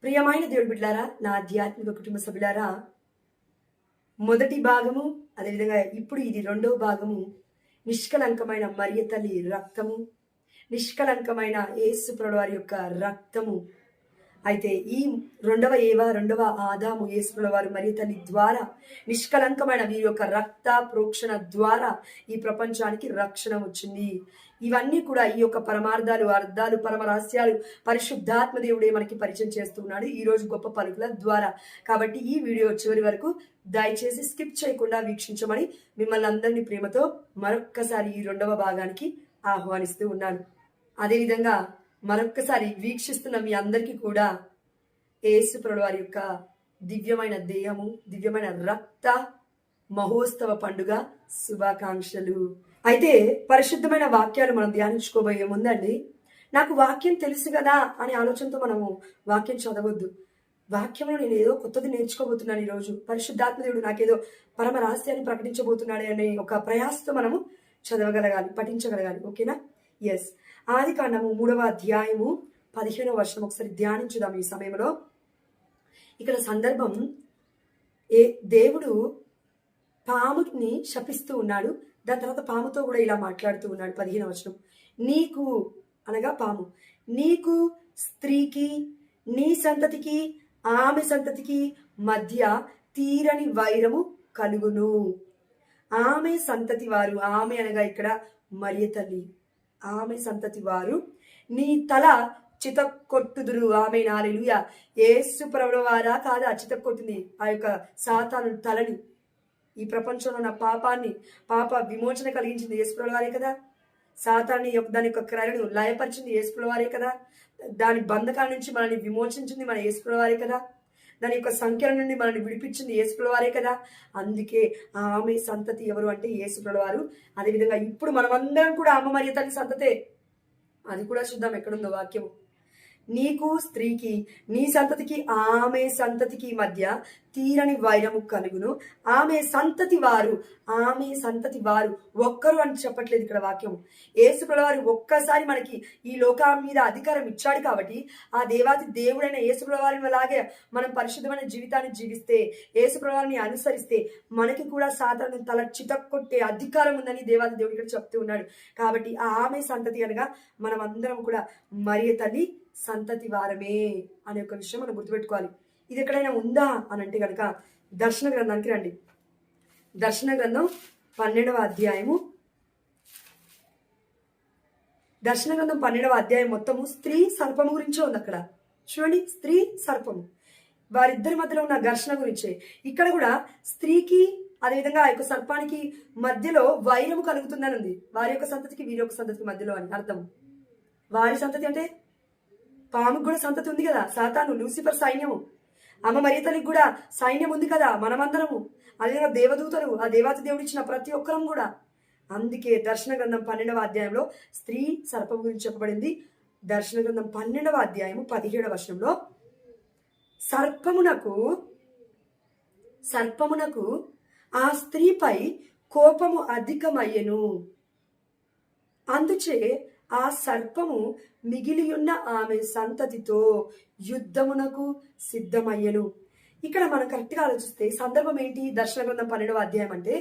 ప్రియమైన దేవుడి బిడ్డలారా, నా ఆధ్యాత్మిక కుటుంబ సభ్యులారా, మొదటి భాగము, అదేవిధంగా ఇప్పుడు ఇది రెండవ భాగము. నిష్కలంకమైన మరియ తల్లి రక్తము, నిష్కలంకమైన యేసు ప్రభువు వారి యొక్క రక్తము. అయితే ఈ రెండవ ఆదాము యేసు ప్రభువు వారు మరియ తల్లి ద్వారా, నిష్కలంకమైన వీరి యొక్క రక్త ప్రోక్షణ ద్వారా ఈ ప్రపంచానికి రక్షణ వచ్చింది. ఇవన్నీ కూడా ఈ యొక్క పరమార్థాలు, అర్థాలు, పరమ రహస్యాలు పరిశుద్ధాత్మ దేవుడే మనకి పరిచయం చేస్తున్నాడు ఈ రోజు గొప్ప పలుకుల ద్వారా. కాబట్టి ఈ వీడియో చివరి వరకు దయచేసి స్కిప్ చేయకుండా వీక్షించమని మిమ్మల్ని అందరినీ ప్రేమతో మరొక్కసారి ఈ రెండవ భాగానికి ఆహ్వానిస్తూ ఉన్నాను. అదేవిధంగా మరొక్కసారి వీక్షిస్తున్న మీ అందరికీ కూడా యేసు ప్రభువు వారి యొక్క దివ్యమైన దేహము, దివ్యమైన రక్త మహోత్సవ పండుగ శుభాకాంక్షలు. అయితే పరిశుద్ధమైన వాక్యాలు మనం ధ్యానించుకోబోయే ముందండి, నాకు వాక్యం తెలుసు కదా అనే ఆలోచనతో మనము వాక్యం చదవద్దు. వాక్యంలో నేను ఏదో కొత్తది నేర్చుకోబోతున్నాను, ఈరోజు పరిశుద్ధాత్మ దేవుడు నాకేదో పరమ రహస్యాన్ని ప్రకటించబోతున్నాడు అనే ఒక ప్రయాసతో మనము చదవగలగాలి, పఠించగలగాలి. ఓకేనా? ఎస్. ఆది కాండము 3వ అధ్యాయము 15వ వచనం ఒకసారి ధ్యానించుదాం ఈ సమయంలో. ఇక్కడ సందర్భం, దేవుడు పాముని శపిస్తూ ఉన్నాడు. దాని తర్వాత పాముతో కూడా ఇలా మాట్లాడుతూ ఉన్నాడు. 15వ వచనం, నీకు అనగా పాము, నీకు స్త్రీకి నీ సంతతికి ఆమె సంతతికి మధ్య తీరని వైరము కలుగును. ఆమె సంతతి వారు, ఆమె అనగా ఇక్కడ మరియ తల్లి, ఆమె సంతతి వారు నీ తల చితక్కొట్టుదురు. ఆమె హల్లెలూయా. యేసు ప్రభువు వారా కాదా చితక్కొట్టింది ఆ యొక్క సాతాను తలని? ఈ ప్రపంచంలో ఉన్న పాప విమోచన కలిగించింది యేసు ప్రభువు వారే కదా. సాతాన్ని దాని యొక్క క్రియలను లయపరిచింది యేసు ప్రభువు వారే కదా. దాని బంధకాల నుంచి మనల్ని విమోచించింది మన యేసు ప్రభువు వారే కదా. దాని యొక్క సంఖ్యల నుండి మనల్ని విడిపించింది యేసు ప్రభువు వారే కదా. అందుకే ఆమె సంతతి ఎవరు అంటే యేసు ప్రభువు వారు. అదేవిధంగా ఇప్పుడు మనమందరం కూడా అమ్మ మరియ తల్లి సంతతే. అది కూడా చూద్దాం ఎక్కడుందో వాక్యము. నీకు స్త్రీకి నీ సంతతికి ఆమె సంతతికి మధ్య తీరని వైరము కలుగును. ఆమె సంతతి వారు ఒక్కరు అని చెప్పట్లేదు ఇక్కడ వాక్యం. యేసు ప్రభువు వారు ఒక్కసారి మనకి ఈ లోకం మీద అధికారం ఇచ్చాడు కాబట్టి ఆ దేవాతి దేవుడైన యేసు ప్రభువు వారి లాగే మనం పరిశుద్ధమైన జీవితాన్ని జీవిస్తే, యేసు ప్రభువు వారిని అనుసరిస్తే మనకి కూడా సాతాను తల చితక్కొట్టే అధికారం ఉందని దేవాతి దేవుడు ఇక్కడ చెప్తూ ఉన్నాడు. కాబట్టి ఆమె సంతతి అనగా మనం అందరం కూడా మరియ తల్లి సంతతి వారమే అనే ఒక విషయం మనం గుర్తుపెట్టుకోవాలి. ఇది ఎక్కడైనా ఉందా అని అంటే కనుక దర్శన గ్రంథానికి రండి. దర్శన గ్రంథం 12వ అధ్యాయము. దర్శన గ్రంథం 12వ అధ్యాయం మొత్తము స్త్రీ సర్పము గురించే ఉంది. అక్కడ చూడండి, స్త్రీ సర్పము వారిద్దరి మధ్యలో ఉన్న ఘర్షణ గురించే. ఇక్కడ కూడా స్త్రీకి అదేవిధంగా ఆ యొక్క సర్పానికి మధ్యలో వైరము కలుగుతుందని ఉంది. వారి యొక్క సంతతికి వీరి యొక్క సంతతికి మధ్యలో అని అర్థం. వారి సంతతి అంటే పాముకు కూడా సంతతి ఉంది కదా, సాతాను, లూసిఫర్ సైన్యము. అమ్మ మరియ తల్లికి కూడా సైన్యం ఉంది కదా, మనమందరము. అదేవిధంగా దేవదూతలు, ఆ దేవాతి దేవుడు ఇచ్చిన ప్రతి ఒక్కరం కూడా. అందుకే దర్శన గ్రంథం 12వ అధ్యాయంలో స్త్రీ సర్పం గురించి చెప్పబడింది. దర్శన గ్రంథం 12వ అధ్యాయము 17వ వచనంలో, సర్పమునకు ఆ స్త్రీపై కోపము అధికమయ్యెను, అందుచే ఆ సర్పము మిగిలియున్న ఆమె సంతతితో యుద్ధమునకు సిద్ధమయ్యను. ఇక్కడ మనం కరెక్ట్గా ఆలోచిస్తే సందర్భం ఏంటి? దర్శన గ్రంథం 12వ అధ్యాయం అంటే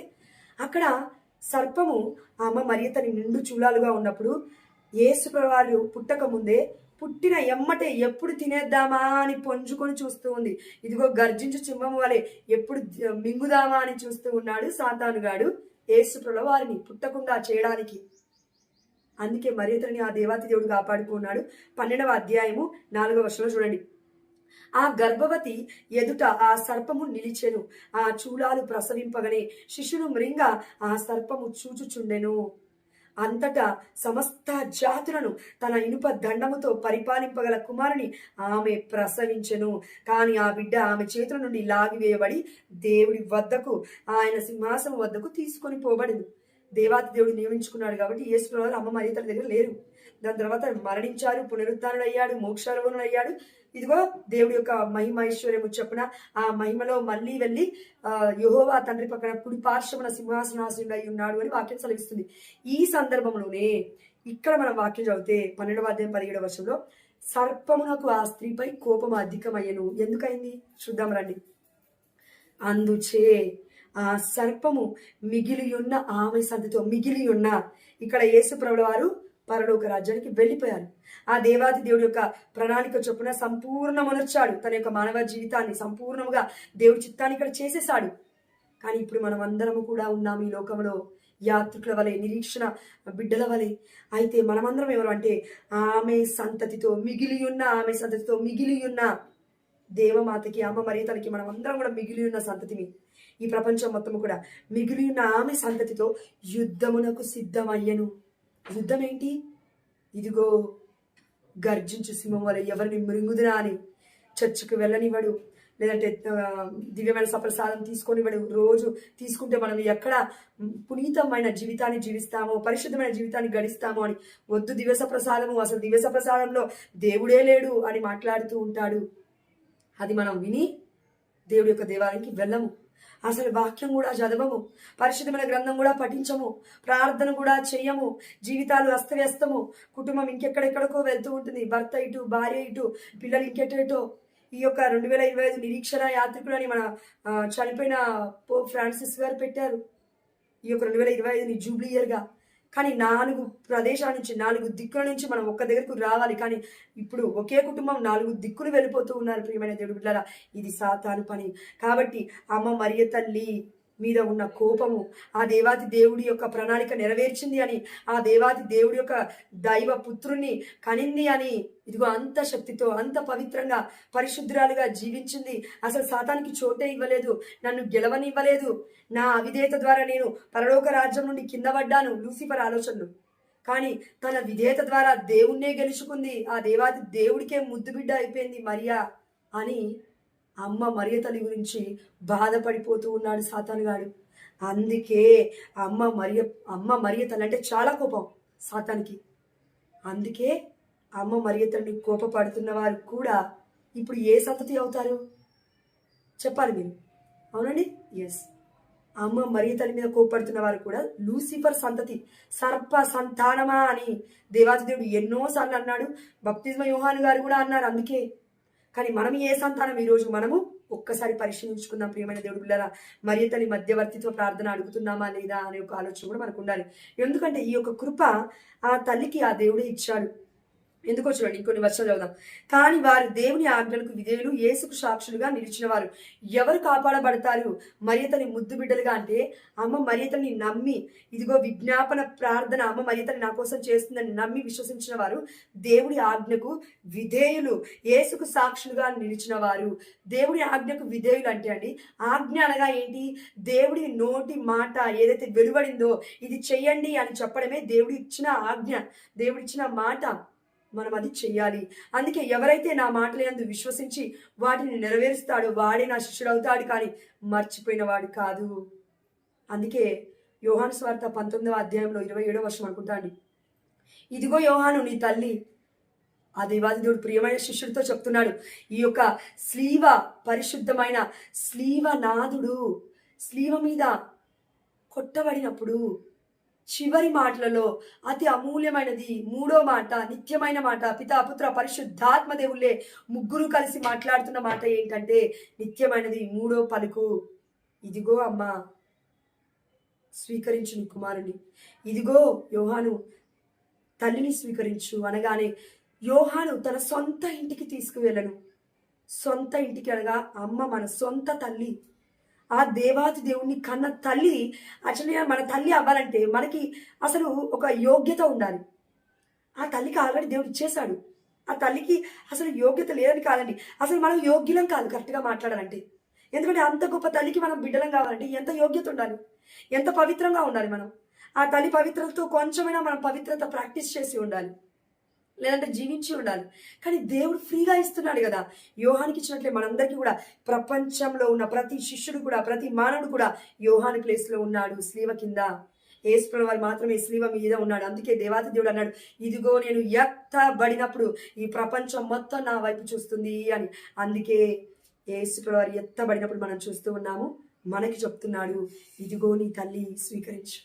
అక్కడ సర్పము ఆమె మరియ తల్లి నిండు చూలాలుగా ఉన్నప్పుడు, యేసు ప్రభువు వారు పుట్టక ముందే పుట్టిన ఎమ్మటే ఎప్పుడు తినేద్దామా అని పొంజుకొని చూస్తూ ఉంది. ఇదిగో గర్జించు సింహము వలె ఎప్పుడు మింగుదామా అని చూస్తూ ఉన్నాడు సాతానుగాడు యేసు ప్రభువు వారిని పుట్టకుండా చేయడానికి. అందుకే మరియ తల్లిని ఆ దేవాతి దేవుడు కాపాడుకున్నాడు. 12వ అధ్యాయము 4వ వచనంలో చూడండి, ఆ గర్భవతి ఎదుట ఆ సర్పము నిలిచెను, ఆ చూలాలు ప్రసవింపగనే శిశును మృంగ ఆ సర్పము చూచుచుండెను. అంతటా సమస్త జాతులను తన ఇనుప దండముతో పరిపాలింపగల కుమారుని ఆమె ప్రసవించెను. కానీ ఆ బిడ్డ ఆమె చేతుల నుండి లాగివేయబడి దేవుడి వద్దకు, ఆయన సింహాసనం వద్దకు తీసుకొని పోబడింది. దేవాతి దేవుడు నియమించుకున్నాడు కాబట్టి యేసు ప్రభువు వారు అమ్మ మరియ తల్లి దగ్గర లేరు. దాని తర్వాత మరణించారు, పునరుత్థానుడు అయ్యాడు, మోక్షారోహణుడు అయ్యాడు. ఇదిగో దేవుడి యొక్క మహిమ ఐశ్వర్యము చొప్పున ఆ మహిమలో మళ్ళీ వెళ్ళి యెహోవా తండ్రి పక్కన కుడి పార్శ్వమున సింహాసనాసీనుడు అయి ఉన్నాడు అని వాక్యం సెలవిస్తుంది. ఈ సందర్భంలోనే ఇక్కడ మనం వాక్యం చదివితే 12వ అధ్యాయం 17వ వచనంలో, సర్పమునకు ఆ స్త్రీపై కోపం అధికమయ్యను. ఎందుకైంది చూద్దాం రండి. అందుచే ఆ సర్పము మిగిలియున్న ఆమె సంతతితో మిగిలియున్న, ఇక్కడ యేసుప్రభుల వారు పరలోక రాజ్యానికి వెళ్ళిపోయారు. ఆ దేవాది దేవుడి యొక్క ప్రణాళిక చొప్పున సంపూర్ణమనొచ్చాడు. తన యొక్క మానవ జీవితాన్ని సంపూర్ణంగా దేవుడి చిత్తాన్ని ఇక్కడ చేసేసాడు. కానీ ఇప్పుడు మనం అందరము కూడా ఉన్నాము ఈ లోకంలో యాత్రికుల వలె, నిరీక్షణ బిడ్డల వలె. అయితే మనమందరం ఎవరు అంటే ఆమె సంతతితో మిగిలి ఉన్న దేవమాతకి, అమ్మ మరియ తల్లికి మనం అందరం కూడా మిగిలి ఉన్న సంతతిని, ఈ ప్రపంచం మొత్తము కూడా మిగిలి ఉన్న ఆమె సంతతితో యుద్ధమునకు సిద్ధమయ్యను. యుద్ధం ఏంటి? ఇదిగో గర్జించు సింహం వల్ల ఎవరిని మృంగుదునా అని చర్చికి వెళ్ళనివ్వడు, లేదంటే దివ్యమైన సప్రసాదం తీసుకొనివ్వడు. రోజు తీసుకుంటే మనం ఎక్కడ పునీతమైన జీవితాన్ని జీవిస్తామో, పరిశుద్ధమైన జీవితాన్ని గడిస్తామో అని వద్దు. దివ్య సప్రసాదము, అసలు దివ్య సప్రసాదంలో దేవుడే లేడు అని మాట్లాడుతూ ఉంటాడు. అది మనం విని దేవుడి యొక్క దేవాలయానికి వెళ్ళము, అసలు వాక్యం కూడా చదవము, పరిశుద్ధమైన గ్రంథం కూడా పఠించము, ప్రార్థన కూడా చెయ్యము. జీవితాలు అస్తవ్యస్తము, కుటుంబం ఇంకెక్కడెక్కడికో వెళ్తూ ఉంటుంది, భర్త ఇటు, భార్య ఇటు, పిల్లలు ఇంకెటేటో. ఈ యొక్క 2025 నిరీక్షణ యాత్రికులని మన చనిపోయిన పోప్ ఫ్రాన్సిస్ గారు పెట్టారు ఈ యొక్క 2025ని జూబ్లీ ఇయర్గా. కానీ 4 ప్రదేశాల నుంచి, 4 దిక్కుల నుంచి మనం ఒక్క దగ్గరకు రావాలి. కానీ ఇప్పుడు ఒకే కుటుంబం 4 దిక్కులు వెళ్ళిపోతూ ఉన్నారు. ప్రియమైన దేవుడి బిడ్డలారా, ఇది సాతాను పని. కాబట్టి అమ్మ మరియ తల్లి మీద ఉన్న కోపము ఆ దేవాది దేవుడి యొక్క ప్రణాళిక నెరవేర్చింది అని, ఆ దేవాది దేవుడి యొక్క దైవ పుత్రుని కనింది అని, ఇదిగో అంత శక్తితో, అంత పవిత్రంగా, పరిశుద్ధురాలుగా జీవించింది. అసలు సాతానికి చోటే ఇవ్వలేదు, నన్ను గెలవనివ్వలేదు. నా అవిధేయత ద్వారా నేను పరలోక రాజ్యం నుండి కింద పడ్డాను, లూసిఫర్ ఆలోచనలు. కానీ తన విధేయత ద్వారా దేవుణ్ణే గెలుచుకుంది. ఆ దేవాది దేవుడికే ముద్దు బిడ్డ అయిపోయింది మరియా అని అమ్మ మరియ తల్లి గురించి బాధపడిపోతూ ఉన్నాడు సాతానుగాడు. అందుకే అమ్మ మరియ తల్లి అంటే చాలా కోపం సాతానికి. అందుకే అమ్మ మరియ తల్లిని కోపపడుతున్న వారు కూడా ఇప్పుడు ఏ సంతతి అవుతారు చెప్పాలి మీరు? అవునండి, ఎస్. అమ్మ మరియ తల్లి మీద కోపడుతున్న వారు కూడా లూసిఫర్ సంతతి, సర్ప సంతానమా అని దేవాది దేవుడు ఎన్నోసార్లు అన్నాడు. బప్తిస్మ యోహాను గారు కూడా అన్నారు. అందుకే కానీ మనం ఏ సంతానం? ఈరోజు మనము ఒక్కసారి పరిశీలించుకుందాం ప్రియమైన దేవుడి పిల్లరా. మరియ తల్లి మధ్యవర్తిత్వ ప్రార్థన అడుగుతున్నామా లేదా అనే ఒక ఆలోచన కూడా మనకు ఉండాలి. ఎందుకంటే ఈ యొక్క కృప ఆ తల్లికి ఆ దేవుడే ఇచ్చాడు. ఎందుకో చూడండి, ఇంకొన్ని వర్షాలు చదువుదాం. కానీ వారు దేవుని ఆజ్ఞలకు విధేయులు, యేసుకు సాక్షులుగా నిలిచిన వారు ఎవరు కాపాడబడతారు? మరియతల్లి ముద్దు బిడ్డలుగా అంటే అమ్మ మరియతల్ని నమ్మి, ఇదిగో విజ్ఞాపన ప్రార్థన అమ్మ మరియతల్లి నా కోసం చేస్తుందని నమ్మి విశ్వసించిన వారు దేవుడి ఆజ్ఞకు విధేయులు, యేసుకు సాక్షులుగా నిలిచిన వారు. దేవుడి ఆజ్ఞకు విధేయులు అంటే అండి, ఆజ్ఞ అనగా ఏంటి? దేవుడి నోటి మాట ఏదైతే వెలువడిందో ఇది చెయ్యండి అని చెప్పడమే దేవుడి ఇచ్చిన ఆజ్ఞ, దేవుడిచ్చిన మాట. మనం అది చెయ్యాలి. అందుకే ఎవరైతే నా మాటలందు విశ్వసించి వాటిని నెరవేరుస్తాడో వాడే నా శిష్యుడు అవుతాడు, కానీ మర్చిపోయిన వాడు కాదు. అందుకే యోహాను సువార్త 19వ అధ్యాయంలో 27వ వచనం అనుకుంటా అండి, ఇదిగో యోహాను నీ తల్లి. ఆ దేవాది దేవుడు ప్రియమైన శిష్యుడితో చెప్తున్నాడు. ఈ యొక్క స్లీవ, పరిశుద్ధమైన స్లీవనాథుడు స్లీవ మీద కొట్టబడినప్పుడు చివరి మాటలలో అతి అమూల్యమైనది 3వ మాట, నిత్యమైన మాట, పితా పుత్ర పరిశుద్ధాత్మ దేవుళ్ళే ముగ్గురు కలిసి మాట్లాడుతున్న మాట ఏంటంటే నిత్యమైనది 3వ పలుకు, ఇదిగో అమ్మా స్వీకరించు నీ కుమారుని, ఇదిగో యోహాను తల్లిని స్వీకరించు అనగానే యోహాను తన సొంత ఇంటికి తీసుకువెళ్ళను. సొంత ఇంటికి అనగా అమ్మ మన సొంత తల్లి, ఆ దేవాది దేవుణ్ణి కన్న తల్లి. యాక్చువల్లీ మన తల్లి అవ్వాలంటే మనకి అసలు ఒక యోగ్యత ఉండాలి. ఆ తల్లికి ఆల్రెడీ దేవుడు ఇచ్చేశాడు. ఆ తల్లికి అసలు యోగ్యత లేదని కాదండి, అసలు మనం యోగ్యులం కాదు కరెక్ట్గా మాట్లాడాలంటే. ఎందుకంటే అంత గొప్ప తల్లికి మనం బిడ్డలం కావాలంటే ఎంత యోగ్యత ఉండాలి, ఎంత పవిత్రంగా ఉండాలి. మనం ఆ తల్లి పవిత్రతతో కొంచెమైనా మనం పవిత్రత ప్రాక్టీస్ చేసి ఉండాలి, లేదంటే జీవించి ఉండాలి. కానీ దేవుడు ఫ్రీగా ఇస్తున్నాడు కదా. యోహానికి ఇచ్చినట్లే మనందరికీ కూడా ప్రపంచంలో ఉన్న ప్రతి శిష్యుడు కూడా, ప్రతి మానవుడు కూడా యోహాని ప్లేస్లో ఉన్నాడు, స్లీవ కింద. యేసుప్రభువు వారు మాత్రమే స్లీవ మీద ఉన్నాడు. అందుకే దేవాది దేవుడు అన్నాడు, ఇదిగో నేను ఎత్తబడినప్పుడు ఈ ప్రపంచం మొత్తం నా వైపు చూస్తుంది అని. అందుకే యేసుప్రభువు వారు ఎత్తబడినప్పుడు మనం చూస్తూ ఉన్నాము. మనకి చెప్తున్నాడు, ఇదిగో నీ తల్లి స్వీకరించు.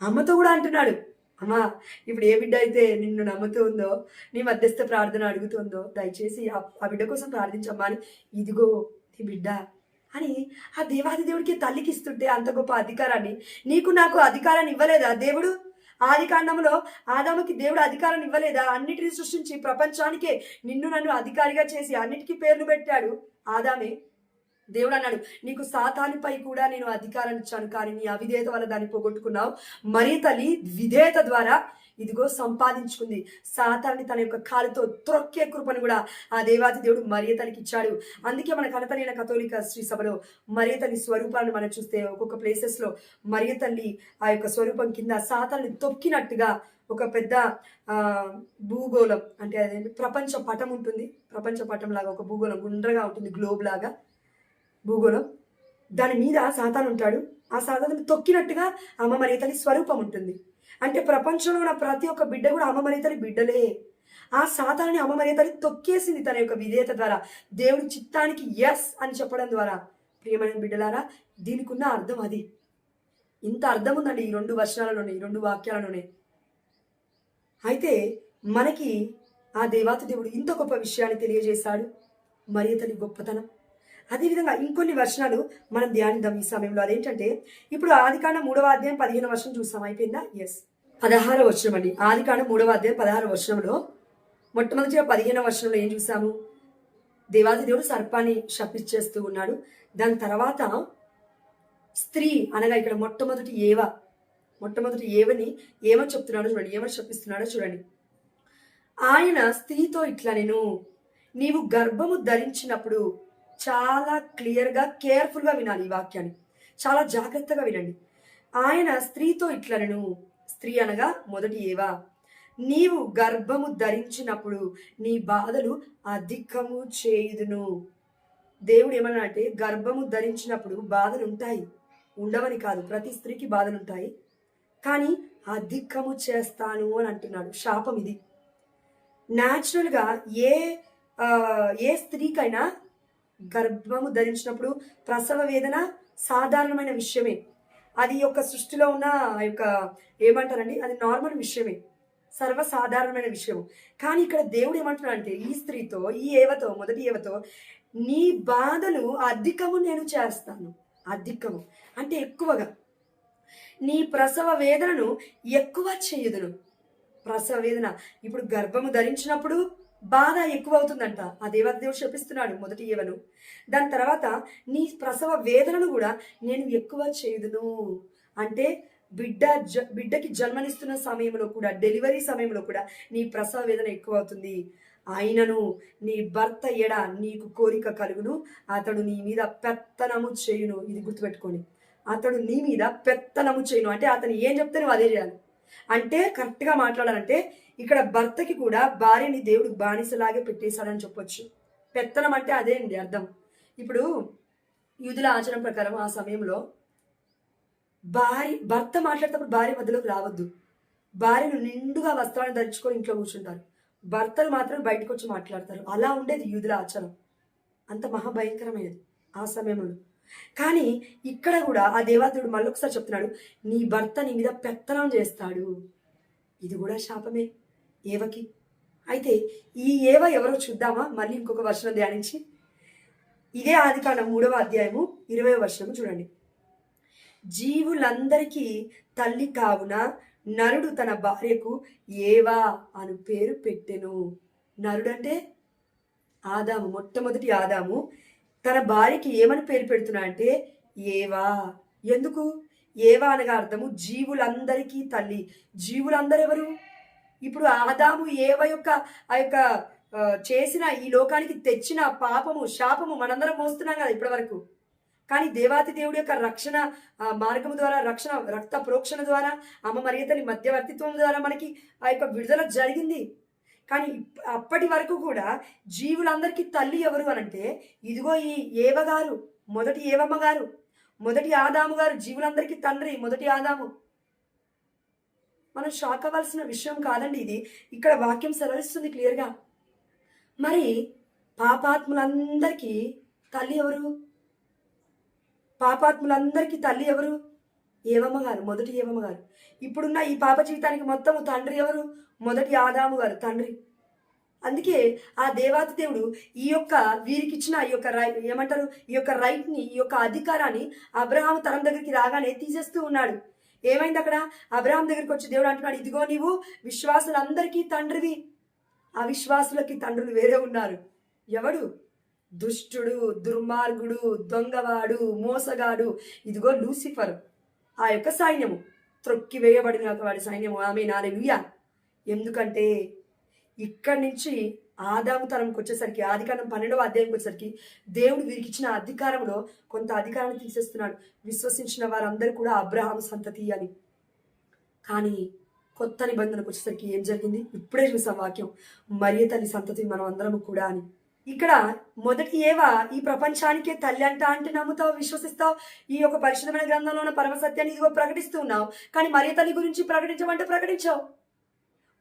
అమ్మతో కూడా అంటున్నాడు, అమ్మా, ఇప్పుడు ఏ బిడ్డ అయితే నిన్ను నమ్ముతూ ఉందో, నీ మధ్యస్థ ప్రార్థన అడుగుతుందో, దయచేసి ఆ బిడ్డ కోసం ప్రార్థించమ్మా అని, ఇదిగో నీ బిడ్డ అని ఆ దేవాది దేవుడికి తల్లికి ఇస్తుంటే అంత గొప్ప అధికారాన్ని నీకు నాకు అధికారాన్ని ఇవ్వలేదా దేవుడు? ఆది కాండంలో ఆదాముకి దేవుడు అధికారాన్ని ఇవ్వలేదా? అన్నిటిని సృష్టించి ప్రపంచానికే నిన్ను నన్ను అధికారిగా చేసి అన్నిటికీ పేర్లు పెట్టాడు ఆదామే. దేవుడు అన్నాడు, నీకు సాతానుపై కూడా నేను అధికారాన్ని ఇచ్చాను, కానీ నీ అవిధేయత వల్ల దాన్ని పోగొట్టుకున్నావు. మరి తల్లి విధేయత ద్వారా ఇదిగో సంపాదించుకుంది. సాతాన్ని తన యొక్క కాలుతో త్రొక్కే కృపను కూడా ఆ దేవాది దేవుడు మరియ తల్లికి ఇచ్చాడు. అందుకే మన కనతలైన కథోలిక శ్రీ సభలో మరియ తల్లి స్వరూపాన్ని మనం చూస్తే ఒక్కొక్క ప్లేసెస్ లో మరియ తల్లి ఆ యొక్క స్వరూపం కింద సాతాన్ని తొక్కినట్టుగా ఒక పెద్ద భూగోళం, అంటే అదే ప్రపంచ పటం ఉంటుంది. ప్రపంచ పటం లాగా ఒక భూగోళం గుండ్రగా ఉంటుంది, గ్లోబ్ లాగా భూగోళం. దాని మీద సాతాను ఉంటాడు. ఆ సాతాను తొక్కినట్టుగా అమ్మ మరియ తల్లి స్వరూపం ఉంటుంది. అంటే ప్రపంచంలో ఉన్న ప్రతి ఒక్క బిడ్డ కూడా అమ్మ మరియ తల్లి బిడ్డలే. ఆ సాతాన్ని అమ్మ మరియ తల్లి తొక్కేసింది తన యొక్క విధేయత ద్వారా, దేవుడి చిత్తానికి ఎస్ అని చెప్పడం ద్వారా. ప్రియమైన బిడ్డలారా, దీనికి ఉన్న అర్థం అది. ఇంత అర్థం ఉందండి ఈ 2 వచనాలలోనే, ఈ 2 వాక్యాలలోనే. అయితే మనకి ఆ దేవాతి దేవుడు ఇంత గొప్ప విషయాన్ని తెలియజేశాడు, మరియ తల్లి గొప్పతనం. అదేవిధంగా ఇంకొన్ని వర్షాలు మనం ధ్యానిద్దాం ఈ సమయంలో. అదేంటంటే ఇప్పుడు ఆదికాండం 3వ అధ్యాయం 15వ వచనం చూసాం, అయిపోయిందా? ఎస్, 16వ వచనం అండి. ఆదికాండం 3వ అధ్యాయం 16వ వచనంలో మొట్టమొదటిగా 15వ వచనంలో ఏం చూసాము? దేవాది దేవుడు సర్పాన్ని శపిచ్చేస్తూ ఉన్నాడు. దాని తర్వాత స్త్రీ అనగా ఇక్కడ మొట్టమొదటి ఏవని ఏమని చెప్తున్నాడో చూడండి, ఏమని శపిస్తున్నాడో చూడండి. ఆయన స్త్రీతో ఇట్లా, నేను నీవు గర్భము ధరించినప్పుడు, చాలా క్లియర్గా కేర్ఫుల్గా వినాలి ఈ వాక్యాన్ని, చాలా జాగ్రత్తగా వినండి. ఆయన స్త్రీతో ఇట్లనెను, స్త్రీ అనగా మొదటి ఏవా, నీవు గర్భము ధరించినప్పుడు నీ బాధలు అధికము చేయుదును. దేవుడు ఏమన్నా అంటే, గర్భము ధరించినప్పుడు బాధలు ఉంటాయి, ఉండవని కాదు, ప్రతి స్త్రీకి బాధలు ఉంటాయి, కానీ అధికము చేస్తాను అని అంటున్నాడు. శాపం ఇది. న్యాచురల్గా ఏ స్త్రీకైనా గర్భము ధరించినప్పుడు ప్రసవ వేదన సాధారణమైన విషయమే. అది యొక్క సృష్టిలో ఉన్న యొక్క ఏమంటారండి, అది నార్మల్ విషయమే, సర్వసాధారణమైన విషయం. కానీ ఇక్కడ దేవుడు ఏమంటున్నాడు అంటే, ఈ స్త్రీతో, ఈ ఏవతో, మొదటి ఏవతో, నీ బాధలు అధికము నేను చేస్తాను. అధికము అంటే ఎక్కువగా, నీ ప్రసవ వేదనను ఎక్కువ చేయుదును. ప్రసవ వేదన, ఇప్పుడు గర్భము ధరించినప్పుడు బాధ ఎక్కువ అవుతుందంట. ఆ దేవుడు శపిస్తున్నాడు మొదటి ఏవను. దాని తర్వాత నీ ప్రసవ వేదనను కూడా నేను ఎక్కువ చేయుదును. అంటే బిడ్డకి జన్మనిస్తున్న సమయంలో కూడా, డెలివరీ సమయంలో కూడా నీ ప్రసవ వేదన ఎక్కువ అవుతుంది. ఆయనను నీ భర్త ఎడ నీకు కోరిక కలుగును, అతడు నీ మీద పెత్తనము చేయును. ఇది గుర్తుపెట్టుకోండి, అతడు నీ మీద పెత్తనము చేయును. అంటే అతను ఏం చెప్తే నువ్వు అదే చేయాలి. అంటే కరెక్ట్గా మాట్లాడాలంటే ఇక్కడ భర్తకి కూడా భార్యని దేవుడు బానిసలాగే పెట్టేశాడని చెప్పొచ్చు. పెత్తనం అంటే అదే అండి అర్థం. ఇప్పుడు యూదుల ఆచారం ప్రకారం ఆ సమయంలో భర్త మాట్లాడేటప్పుడు భార్య మధ్యలోకి రావద్దు. భార్యను నిండుగా వస్త్రాన్ని ధరించుకొని ఇంట్లో కూర్చుంటారు, భర్తలు మాత్రం బయటకు వచ్చి మాట్లాడతారు. అలా ఉండేది యూదుల ఆచారం, అంత మహాభయంకరమైనది ఆ సమయంలో. కానీ ఇక్కడ కూడా ఆ దేవాదేవుడు మళ్ళొకసారి చెప్తున్నాడు, నీ భర్త నీ మీద పెత్తనం చేస్తాడు. ఇది కూడా శాపమే ఏవకి. అయితే ఈ ఏవ ఎవరో చూద్దామా మళ్ళీ ఇంకొక వర్షం ధ్యానించి. ఇదే ఆదికాండం 3వ అధ్యాయము 20వ వచనము చూడండి. జీవులందరికీ తల్లి కావున నరుడు తన భార్యకు ఏవా అను పేరు పెట్టెను. నరుడు అంటే ఆదాము, మొట్టమొదటి ఆదాము తన భార్యకి ఏమని పేరు పెడుతున్నా అంటే ఏవా. ఎందుకు? ఏవా అనగా అర్థము జీవులందరికీ తల్లి. జీవులందరూ ఎవరు? ఇప్పుడు ఆదాము ఏవ యొక్క ఆ యొక్క చేసిన, ఈ లోకానికి తెచ్చిన పాపము, శాపము మనందరం మోస్తున్నాం కదా ఇప్పటి వరకు. కానీ దేవాతి దేవుడి యొక్క రక్షణ మార్గము ద్వారా, రక్షణ రక్త ప్రోక్షణ ద్వారా, అమ్మ మరియ తల్లి మధ్యవర్తిత్వం ద్వారా మనకి ఆ యొక్క విడుదల జరిగింది. కానీ అప్పటి వరకు కూడా జీవులందరికీ తల్లి ఎవరు అనంటే, ఇదిగో ఈ ఏవగారు, మొదటి ఏవమ్మ గారు, మొదటి ఆదాము గారు, జీవులందరికీ తండ్రి మొదటి ఆదాము. మనం షాక్ అవ్వాల్సిన విషయం కాదండి ఇది, ఇక్కడ వాక్యం సెలవిస్తుంది క్లియర్గా. మరి పాపాత్ములందరికీ తల్లి ఎవరు? పాపాత్ములందరికీ తల్లి ఎవరు? ఏవమ్మ గారు, మొదటి ఏవమ్మ గారు. ఇప్పుడున్న ఈ పాప జీవితానికి మొత్తము తండ్రి ఎవరు? మొదటి ఆదాము గారు తండ్రి. అందుకే ఆ దేవాతి దేవుడు ఈ యొక్క వీరికిచ్చిన ఈ యొక్క ఏమంటారు, ఈ యొక్క రైట్ని, ఈ యొక్క అధికారాన్ని అబ్రహాం తరం దగ్గరికి రాగానే తీసేస్తూ ఉన్నాడు. ఏమైంది అక్కడ? అబ్రహాం దగ్గరికి వచ్చి దేవుడు అంటున్నాడు, ఇదిగో నీవు విశ్వాసులందరికీ తండ్రివి. అవిశ్వాసులకి తండ్రులు వేరే ఉన్నారు. ఎవడు? దుష్టుడు, దుర్మార్గుడు, దొంగవాడు, మోసగాడు. ఇదిగో లూసిఫర్, ఆ యొక్క సైన్యము, త్రొక్కి వేయబడిన వాడి సైన్యము. ఆమె హల్లెలూయా. ఎందుకంటే ఇక్కడి నుంచి ఆదాము తరంకి వచ్చేసరికి, ఆదికాండం 12వ అధ్యాయంకి వచ్చేసరికి దేవుడు వీరికి ఇచ్చిన అధికారంలో కొంత అధికారాన్ని తీసేస్తున్నాడు. విశ్వసించిన వారందరూ కూడా అబ్రహాము సంతతి అని. కానీ కొత్త నిబంధనకు వచ్చేసరికి ఏం జరిగింది? ఇప్పుడే చూసాం వాక్యం, మరియ తల్లి సంతతి మనం అందరము కూడా అని. ఇక్కడ మొదటి ఏవా ఈ ప్రపంచానికే తల్లి అంటే నమ్ముతావు, విశ్వసిస్తావు. ఈ యొక్క పరిశుద్ధమైన గ్రంథంలో ఉన్న పరమ సత్యాన్ని ఇదిగో ప్రకటిస్తూ ఉన్నావు. కానీ మరియ తల్లి గురించి ప్రకటించమంటే ప్రకటించావు.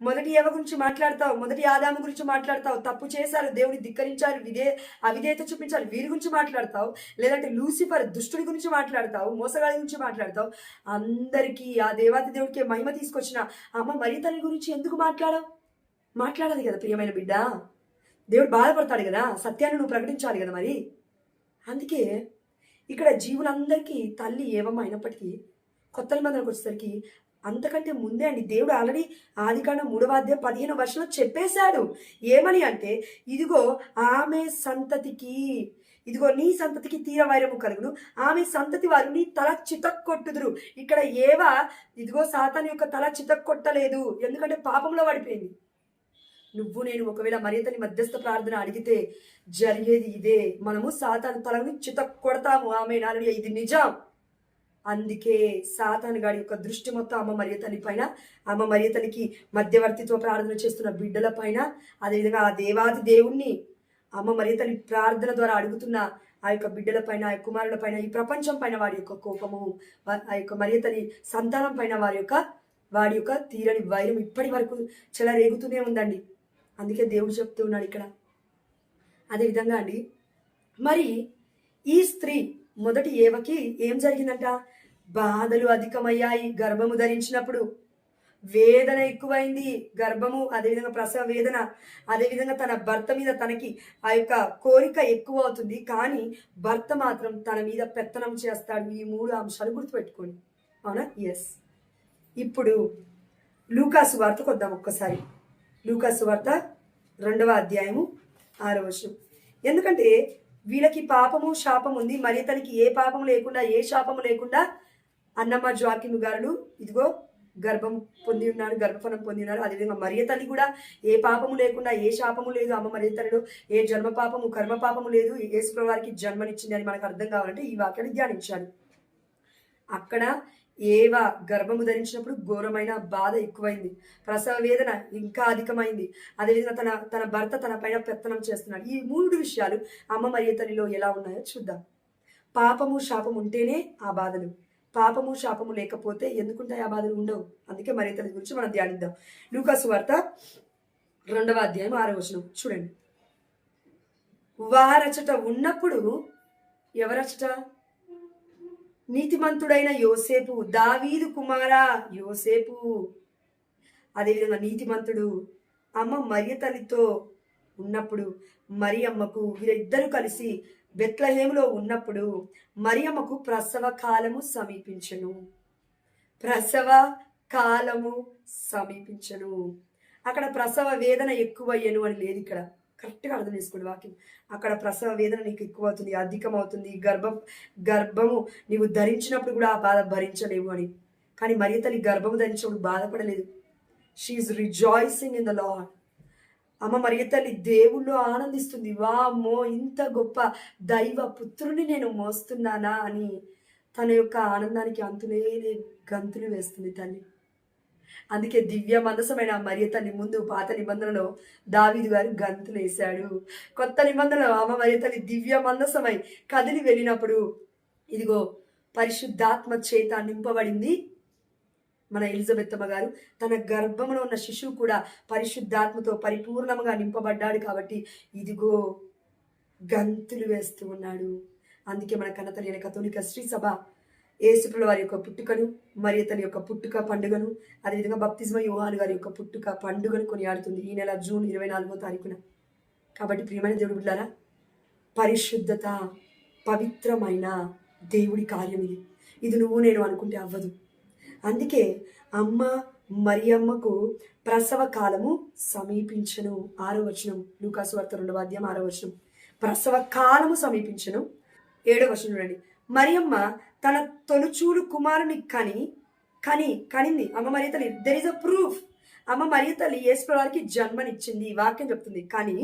మొదటి ఏవ గురించి మాట్లాడతావు, మొదటి ఆదాము గురించి మాట్లాడతావు. తప్పు చేశారు, దేవుని ధిక్కరించారు, అవిధేయత చూపించారు, వీరి గురించి మాట్లాడతావు. లేదంటే లూసిఫర్ దుష్టుడి గురించి మాట్లాడతావు, మోసగాడి గురించి మాట్లాడతావు. అందరికీ ఆ దేవాతి దేవుడికి మహిమ తీసుకొచ్చిన అమ్మ మరియ తల్లి గురించి ఎందుకు మాట్లాడాలి కదా ప్రియమైన బిడ్డ. దేవుడు బాధపడతాడు కదా, సత్యాన్ని నువ్వు ప్రకటించాలి కదా మరి. అందుకే ఇక్కడ జీవులందరికీ తల్లి ఏవమ్మ అయినప్పటికీ కొత్త నిబంధనకు వచ్చేసరికి అంతకంటే ముందే అండి దేవుడు ఆల్రెడీ ఆదికాండం 3వ అధ్యాయం 15వ వచనంలో చెప్పేశాడు. ఏమని అంటే, ఇదిగో ఆమె సంతతికి, ఇదిగో నీ సంతతికి తీర వైరము కలుగును, ఆమె సంతతి వారు నీ తల చితక్కొట్టుదురు. ఇక్కడ ఏవా ఇదిగో సాతాను యొక్క తల చితక్కొట్టలేదు, ఎందుకంటే పాపంలో పడిపోయింది. నువ్వు నేను ఒకవేళ మరియతని మధ్యస్థ ప్రార్థన అడిగితే జరిగేది ఇదే. మనము సాతాను తలని చితక్కొడతాము. ఆమె హల్లెలూయా. ఇది నిజం. అందుకే సాతాను గాడి యొక్క దృష్టి మొత్తం అమ్మ మరియతల్లి పైన, అమ్మ మరియతల్లికి మధ్యవర్తిత్వ ప్రార్థన చేస్తున్న బిడ్డల పైన, అదేవిధంగా ఆ దేవాది దేవుణ్ణి అమ్మ మరియతల్లి ప్రార్థన ద్వారా అడుగుతున్న ఆ యొక్క బిడ్డల పైన, ఆ కుమారుల పైన, ఈ ప్రపంచం పైన వాడి యొక్క కోపము, ఆ యొక్క మరియతల్లి సంతానం పైన వాడి యొక్క తీరని వైరం ఇప్పటి వరకు చెలరేగుతూనే ఉందండి. అందుకే దేవుడు చెప్తూ ఉన్నాడు ఇక్కడ. అదేవిధంగా అండి, మరి ఈ స్త్రీ మొదటి ఏవకి ఏం జరిగిందంట? బాధలు అధికమయ్యాయి. గర్భము ధరించినప్పుడు వేదన ఎక్కువైంది, గర్భము, అదేవిధంగా ప్రసవ వేదన, అదేవిధంగా తన భర్త మీద తనకి ఆ యొక్క కోరిక ఎక్కువ అవుతుంది. కానీ భర్త మాత్రం తన మీద పెత్తనం చేస్తాడు. ఈ 3 అంశాలు గుర్తుపెట్టుకోండి. అవునా? ఎస్. ఇప్పుడు లూకాసు వార్తకు వద్దాం ఒక్కసారి. లూకాసు వార్త 2వ అధ్యాయము 6వ వచనం. ఎందుకంటే వీళ్ళకి పాపము శాపం ఉంది, మరి తనకి ఏ పాపము లేకుండా, ఏ శాపము లేకుండా అన్నమ్మ జోకిము గారు ఇదిగో గర్భం పొంది ఉన్నారు, గర్భఫలం పొంది ఉన్నారు. అదేవిధంగా మరియ తల్లి కూడా ఏ పాపము లేకుండా, ఏ శాపము లేదు. అమ్మ మరియ తల్లిలో ఏ జన్మ పాపము, కర్మ పాపము లేదు. యేసు వారికి జన్మనిచ్చింది అని మనకు అర్థం కావాలంటే ఈ వాక్యాన్ని ధ్యానించాలి. అక్కడ ఏవ గర్భము ధరించినప్పుడు ఘోరమైన బాధ ఎక్కువైంది, ప్రసవ వేదన ఇంకా అధికమైంది. అదేవిధంగా తన భర్త తన పైన పెత్తనం చేస్తున్నాడు. ఈ 3 విషయాలు అమ్మ మరియ తల్లిలో ఎలా ఉన్నాయో చూద్దాం. పాపము శాపము ఉంటేనే ఆ బాధలు, పాపము శాపము లేకపోతే ఎందుకుంటాయి ఆ బాధలు? ఉండవు. అందుకే మరియ తల్లి గురించి మనం ధ్యానిద్దాం. లూకాసు వార్త 2వ అధ్యాయం 6వ వచనం చూడండి. వారచట ఉన్నప్పుడు, ఎవరచట? నీతిమంతుడైన యోసేపు, దావీదు కుమారా యోసేపు, అదేవిధంగా నీతిమంతుడు అమ్మ మరియ తల్లితో ఉన్నప్పుడు, మరియమ్మకు వీరిద్దరూ కలిసి బెత్లెహేములో ఉన్నప్పుడు మరియమ్మకు ప్రసవ కాలము సమీపించెను. ప్రసవ కాలము సమీపించెను. అక్కడ ప్రసవ వేదన ఎక్కువయ్యను అని లేదు. ఇక్కడ కరెక్ట్గా అర్థం చేసుకోండి వాక్యం. అక్కడ ప్రసవ వేదన నీకు ఎక్కువ అవుతుంది, అధికం అవుతుంది, గర్భము నీవు ధరించినప్పుడు కూడా ఆ బాధ భరించలేవు అని. కానీ మరియ తల్లి గర్భము ధరించినప్పుడు బాధపడలేదు. She is rejoicing in the Lord. అమ్మ మరియ తల్లి దేవుళ్ళు ఆనందిస్తుంది. వామ్మో, ఇంత గొప్ప దైవ పుత్రుని నేను మోస్తున్నానా అని తన యొక్క ఆనందానికి అంతులేని గంతులు వేస్తుంది తల్లి. అందుకే దివ్య మనసమైన మరియ తల్లి ముందు పాత నిబంధనలో దావీదు గారు గంతులు వేశాడు. కొత్త నిబంధనలో అమ్మ మరియ తల్లి దివ్య మనసమై కదిలి వెళ్ళినప్పుడు ఇదిగో పరిశుద్ధాత్మ చేత నింపబడింది మన ఎలిజబెత్ అమ్మ గారు. తన గర్భంలో ఉన్న శిశువు కూడా పరిశుద్ధాత్మతో పరిపూర్ణంగా నింపబడ్డాడు కాబట్టి ఇదిగో గంతులు వేస్తూ ఉన్నాడు. అందుకే మన కన్నతల్లి కథోలిక శ్రీ సభ యేసుప్రభుల వారి యొక్క పుట్టుకను, మరియ తల్లి యొక్క పుట్టుక పండుగను, అదేవిధంగా బప్తిస్మ యోహాను గారి యొక్క పుట్టుక పండుగను కొనియాడుతుంది ఈ నెల జూన్ 24వ తారీఖున. కాబట్టి ప్రియమైన దేవుడు బిడ్డలారా, పరిశుద్ధత, పవిత్రమైన దేవుడి కార్యం ఇది. ఇది నువ్వు నేను అనుకుంటే అవ్వదు. అందుకే అమ్మ మరియమ్మకు ప్రసవ కాలము సమీపించను. 6వ వచనం, లూకాసు వార్త 2వ అధ్యాయం 6వ వచనం. ప్రసవ కాలము సమీపించను. 7వ వచనం చూడండి. మరియమ్మ తన తొలుచూలు కుమారుని కనింది. అమ్మ మరియ తల్లి, దెర్ ఇస్ అ ప్రూఫ్. అమ్మ మరియ తల్లి యేసుప్రభువారికి జన్మనిచ్చింది. వాక్యం చెప్తుంది. కానీ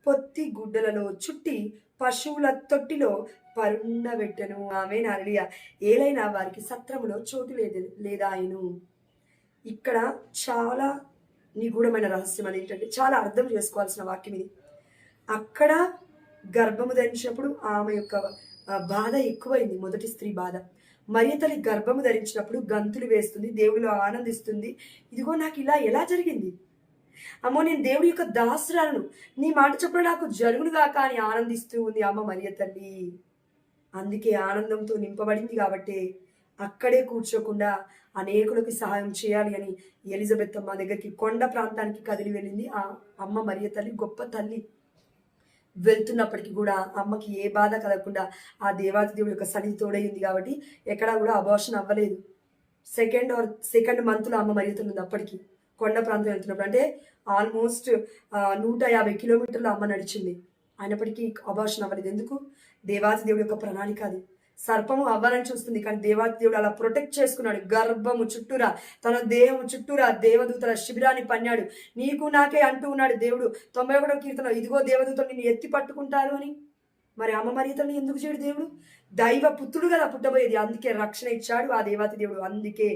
పొత్తి గుడ్డలలో చుట్టి పశువుల తొట్టిలో పరుండబెట్టెను. ఆమేన్, హల్లెలూయా. ఏలైనా వారికి సత్రములో చోటు లేదా ఆయను. ఇక్కడ చాలా నిగూఢమైన రహస్యం అదేంటంటే, చాలా అర్థం చేసుకోవాల్సిన వాక్యం ఇది. అక్కడ గర్భము ధరించినప్పుడు ఆమె యొక్క బాధ ఎక్కువైంది, మొదటి స్త్రీ బాధ. మరియ తల్లి గర్భము ధరించినప్పుడు గంతులు వేస్తుంది, దేవుడిలో ఆనందిస్తుంది. ఇదిగో నాకు ఇలా ఎలా జరిగింది, అమ్మో నేను దేవుడి యొక్క దాసురాలను, నీ మాట చొప్పున నాకు జరుగునుగా కానీ ఆనందిస్తూ ఉంది అమ్మ మరియ తల్లి. అందుకే ఆనందంతో నింపబడింది కాబట్టి అక్కడే కూర్చోకుండా అనేకులకి సహాయం చేయాలి అని ఎలిజబెత్ అమ్మ దగ్గరికి కొండ ప్రాంతానికి కదిలి వెళ్ళింది ఆ అమ్మ మరియ తల్లి. గొప్ప తల్లి. వెళ్తున్నప్పటికీ కూడా అమ్మకి ఏ బాధ కలగకుండా ఆ దేవాతి దేవుడి యొక్క సన్నిధి తోడైంది కాబట్టి ఎక్కడా కూడా అబార్షన్ అవ్వలేదు. సెకండ్ మంత్లో అమ్మ మరియ తల్లి ఉంది అప్పటికి. కొండ ప్రాంతం వెళ్తున్నప్పుడు అంటే ఆల్మోస్ట్ 150 కిలోమీటర్లు అమ్మ నడిచింది. అయినప్పటికీ అబార్షన్ అవ్వలేదు. ఎందుకు? దేవాతి దేవుడి యొక్క ప్రణాళిక అది. సర్పము అవ్వాలని చూస్తుంది, కానీ దేవాతి దేవుడు అలా ప్రొటెక్ట్ చేసుకున్నాడు. గర్భము చుట్టూరా, తన దేహము చుట్టూరా దేవదూతల శిబిరాన్ని పన్నాడు. నీకు నాకే అంటూ ఉన్నాడు దేవుడు 91వ కీర్తన, ఇదిగో దేవదూతలు నిన్ను ఎత్తి పట్టుకుంటారు అని. మరి అమ్మ మరియతల్ని ఎందుకు చేయడు దేవుడు? దైవ పుత్రుడు కదా పుట్టబోయేది, అందుకే రక్షణ ఇచ్చాడు ఆ దేవాతి దేవుడు. అందుకే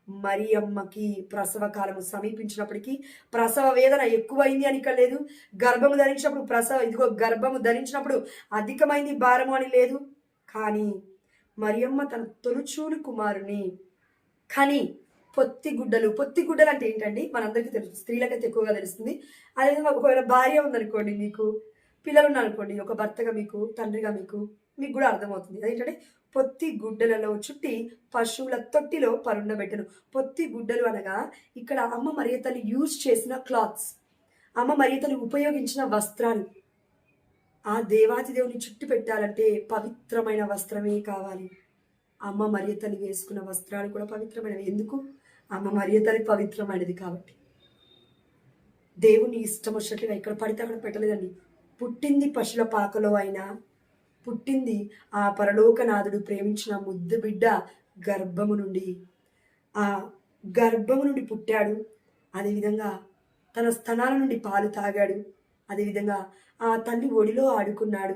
మరియమ్మకి ప్రసవ కాలము సమీపించినప్పటికీ ప్రసవ వేదన ఎక్కువైంది అని ఇక్కడ లేదు. గర్భము ధరించినప్పుడు గర్భము ధరించినప్పుడు అధికమైంది భారము అని లేదు. కానీ మరియమ్మ తన తొలుచూలు కుమారుని పొత్తి గుడ్డలు అంటే ఏంటండి మనందరికీ తెలుసు, స్త్రీలకైతే ఎక్కువగా తెలుస్తుంది. అదేవిధంగా ఒకవేళ భార్య ఉందనుకోండి, మీకు పిల్లలు ఉన్నారనుకోండి, ఒక భర్తగా మీకు, తండ్రిగా మీకు కూడా అర్థమవుతుంది. అదేంటంటే పొత్తి గుడ్డలలో చుట్టి పశువుల తొట్టిలో పరుండబెట్టను. పొత్తి గుడ్డలు అనగా ఇక్కడ అమ్మ మరియ తల్లి యూజ్ చేసిన క్లాత్స్, అమ్మ మరియ తల్లి ఉపయోగించిన వస్త్రాలు. ఆ దేవాతి దేవుని చుట్టి పెట్టాలంటే పవిత్రమైన వస్త్రమే కావాలి. అమ్మ మరియ తల్లి వేసుకున్న వస్త్రాలు కూడా పవిత్రమైనవి. ఎందుకు? అమ్మ మరియ తల్లి పవిత్రమైనది కాబట్టి. దేవుని ఇష్టం వచ్చినట్లుగా ఇక్కడ పడితే అక్కడ పెట్టలేదండి. పుట్టింది పశువుల పాకలో అయినా, పుట్టింది ఆ పరలోకనాథుడు ప్రేమించిన ముద్దు బిడ్డ గర్భము నుండి. ఆ గర్భము నుండి పుట్టాడు. అదేవిధంగా తన స్తనాల నుండి పాలు తాగాడు. అదేవిధంగా ఆ తల్లి ఒడిలో ఆడుకున్నాడు.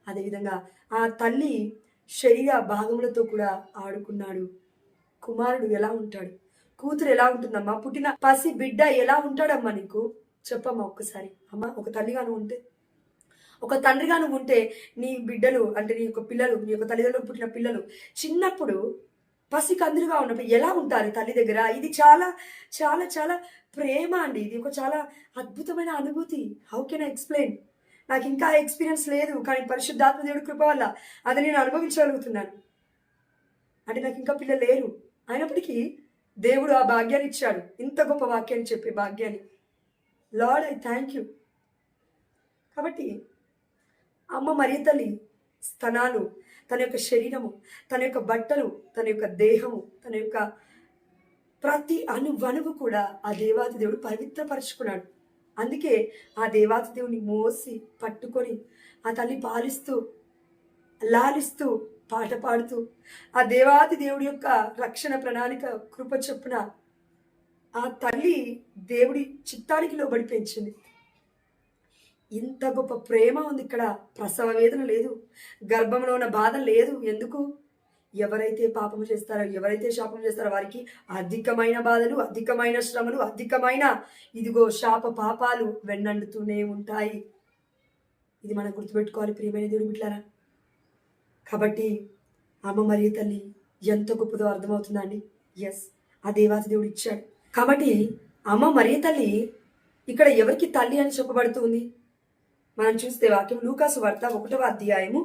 అదేవిధంగా ఆ తల్లి శరీర భాగములతో కూడా ఆడుకున్నాడు. కుమారుడు ఎలా ఉంటాడు, కూతురు ఎలా ఉంటుందమ్మా, పుట్టిన పసి బిడ్డ ఎలా ఉంటాడమ్మా నీకు చెప్పమ్మా ఒక్కసారి. అమ్మ ఒక తల్లిగా నువ్వు ఉంటే, ఒక తండ్రిగా నువ్వు ఉంటే, నీ బిడ్డలు అంటే నీ యొక్క పిల్లలు, నీ యొక్క తల్లిదండ్రులు పుట్టిన పిల్లలు చిన్నప్పుడు పసి కందులుగా ఉన్నప్పుడు ఎలా ఉంటారు తల్లి దగ్గర? ఇది చాలా చాలా చాలా ప్రేమ అండి. ఇది ఒక చాలా అద్భుతమైన అనుభూతి. How can I explain? నాకు ఇంకా ఎక్స్పీరియన్స్ లేదు, కానీ పరిశుద్ధాత్మ దేవుడి కృప వల్ల అది నేను అనుభవించగలుగుతున్నాను. అంటే నాకు ఇంకా పిల్లలు లేరు, అయినప్పటికీ దేవుడు ఆ భాగ్యాన్ని ఇచ్చాడు, ఇంత గొప్ప వాక్యాన్ని చెప్పే భాగ్యాన్ని. Lord I thank you. కాబట్టి అమ్మ మరియ తల్లి స్తనాలు, తన యొక్క శరీరము, తన యొక్క బట్టలు, తన యొక్క దేహము, తన యొక్క ప్రతి అణువణువు కూడా ఆ దేవాతి దేవుడు పవిత్రపరుచుకున్నాడు. అందుకే ఆ దేవాతి దేవుని మోసి పట్టుకొని ఆ తల్లి పాలిస్తూ లాలిస్తూ పాట పాడుతూ ఆ దేవాతి దేవుడి యొక్క రక్షణ ప్రణాళిక కృప చొప్పున ఆ తల్లి దేవుడి చిత్తానికి లోబడి పెంచింది. ఇంత గొప్ప ప్రేమ ఉంది ఇక్కడ. ప్రసవ వేదన లేదు, గర్భంలో ఉన్న బాధ లేదు. ఎందుకు? ఎవరైతే పాపము చేస్తారో, ఎవరైతే శాపం చేస్తారో వారికి అధికమైన బాధలు, అధికమైన శ్రమలు, అధికమైన ఇదిగో శాప పాపాలు వెన్నండుతూనే ఉంటాయి. ఇది మనం గుర్తుపెట్టుకోవాలి ప్రియమైన దేవుడు బిడ్డలారా. కాబట్టి అమ్మ మరియ తల్లి ఎంత గొప్పదో అర్థమవుతుందా అండి? ఎస్, ఆ దేవాతి దేవుడు ఇచ్చాడు. కాబట్టి అమ్మ మరియ తల్లి ఇక్కడ ఎవరికి తల్లి అని చెప్పబడుతుంది? మనం చూస్తే వాక్యం లూకాసు వార్త 1వ అధ్యాయము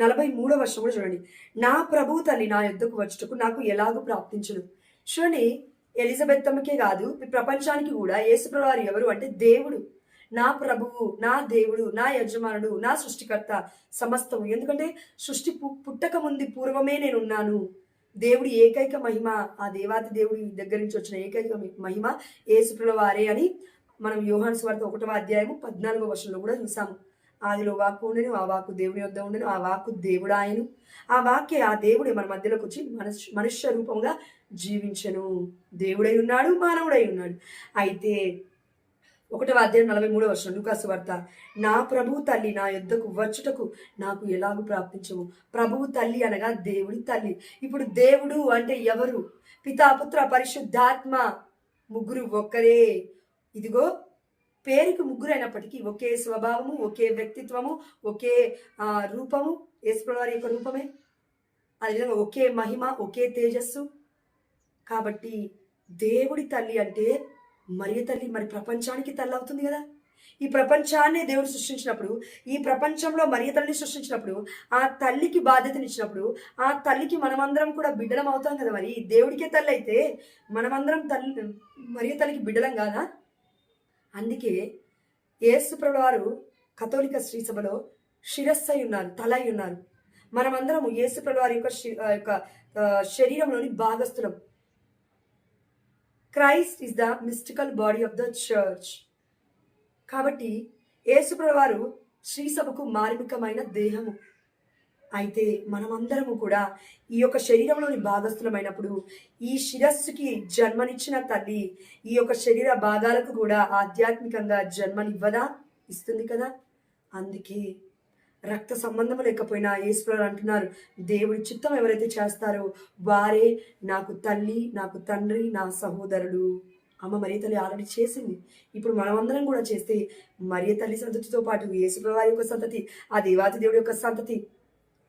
43వ వచనం కూడా చూడండి. నా ప్రభువు తల్లి నా యొద్దకు వచ్చుటకు నాకు ఎలాగూ ప్రాప్తించును. చూడండి, ఎలిజబెత్ అమ్మకే కాదు, ప్రపంచానికి కూడా యేసుప్రభువు వారు ఎవరు అంటే దేవుడు, నా ప్రభువు, నా దేవుడు, నా యజమానుడు, నా సృష్టికర్త, సమస్తము. ఎందుకంటే సృష్టి పుట్టక ముందు పూర్వమే నేను ఉన్నాను. దేవుడి ఏకైక మహిమ, ఆ దేవాతి దేవుడి దగ్గర నుంచి వచ్చిన ఏకైక మహిమ యేసుప్రభువు వారే అని మనం యోహాను సువార్త 1వ అధ్యాయము 14వ వచనంలో కూడా చూసాము. ఆదిలో వాక్కు ఉండెను, ఆ వాక్కు దేవుని వద్ద ఉండెను, ఆ వాక్కు దేవుడు ఆయను, ఆ వాక్య ఆ దేవుడే మన మధ్యలోకి వచ్చి మనుష్య రూపంగా జీవించెను. దేవుడై ఉన్నాడు, మానవుడై ఉన్నాడు. అయితే 1వ అధ్యాయం 43వ వచనం లూకాసు వార్త, నా ప్రభువు తల్లి నా యొద్దకు వచ్చుటకు నాకు ఎలాగూ ప్రాప్తించము. ప్రభువు తల్లి అనగా దేవుడి తల్లి. ఇప్పుడు దేవుడు అంటే ఎవరు? పితా, పుత్ర, పరిశుద్ధాత్మ, ముగ్గురు ఒక్కరే. ఇదిగో పేరుకు ముగ్గురు అయినప్పటికీ ఒకే స్వభావము, ఒకే వ్యక్తిత్వము, ఒకే రూపము, యేసుప్రభువు వారి యొక్క రూపమే. అదేవిధంగా ఒకే మహిమ, ఒకే తేజస్సు. కాబట్టి దేవుడి తల్లి అంటే మరియ తల్లి మరి ప్రపంచానికి తల్లి అవుతుంది కదా. ఈ ప్రపంచాన్ని దేవుడు సృష్టించినప్పుడు, ఈ ప్రపంచంలో మరియ తల్లిని సృష్టించినప్పుడు, ఆ తల్లికి బాధ్యతనిచ్చినప్పుడు, ఆ తల్లికి మనమందరం కూడా బిడ్డలం అవుతాం కదా. మరి దేవుడికే తల్లి అయితే మనమందరం తల్లి మరియ తల్లికి బిడ్డలం కాదా? అందుకే యేసుప్రభువు వారు కథోలిక శ్రీ సభలో శిరస్సు అయి ఉన్నారు, తల అయి ఉన్నారు. మనమందరము యేసుప్రభువు వారి యొక్క శరీరంలోని భాగస్థులం. Christ is the mystical body of the church. కాబట్టి యేసుప్రభువు వారు శ్రీ సభకు మార్మికమైన దేహము. అయితే మనమందరము కూడా ఈ యొక్క శరీరంలోని భాగస్థులమైనప్పుడు ఈ శిరస్సుకి జన్మనిచ్చిన తల్లి ఈ యొక్క శరీర భాగాలకు కూడా ఆధ్యాత్మికంగా జన్మనివ్వదా? ఇస్తుంది కదా. అందుకే రక్త సంబంధం లేకపోయినా యేసుప్రభువు అంటున్నారు, దేవుడి చిత్తం ఎవరైతే చేస్తారో వారే నాకు తల్లి, నాకు తండ్రి, నా సహోదరుడు. అమ్మ మరియ తల్లి ఆల్రెడీ చేసింది. ఇప్పుడు మనమందరం కూడా చేస్తే మరియ తల్లి సంతతితో పాటు యేసుప్రభువు వారి యొక్క సంతతి, ఆ దేవాతి దేవుడి యొక్క సంతతి,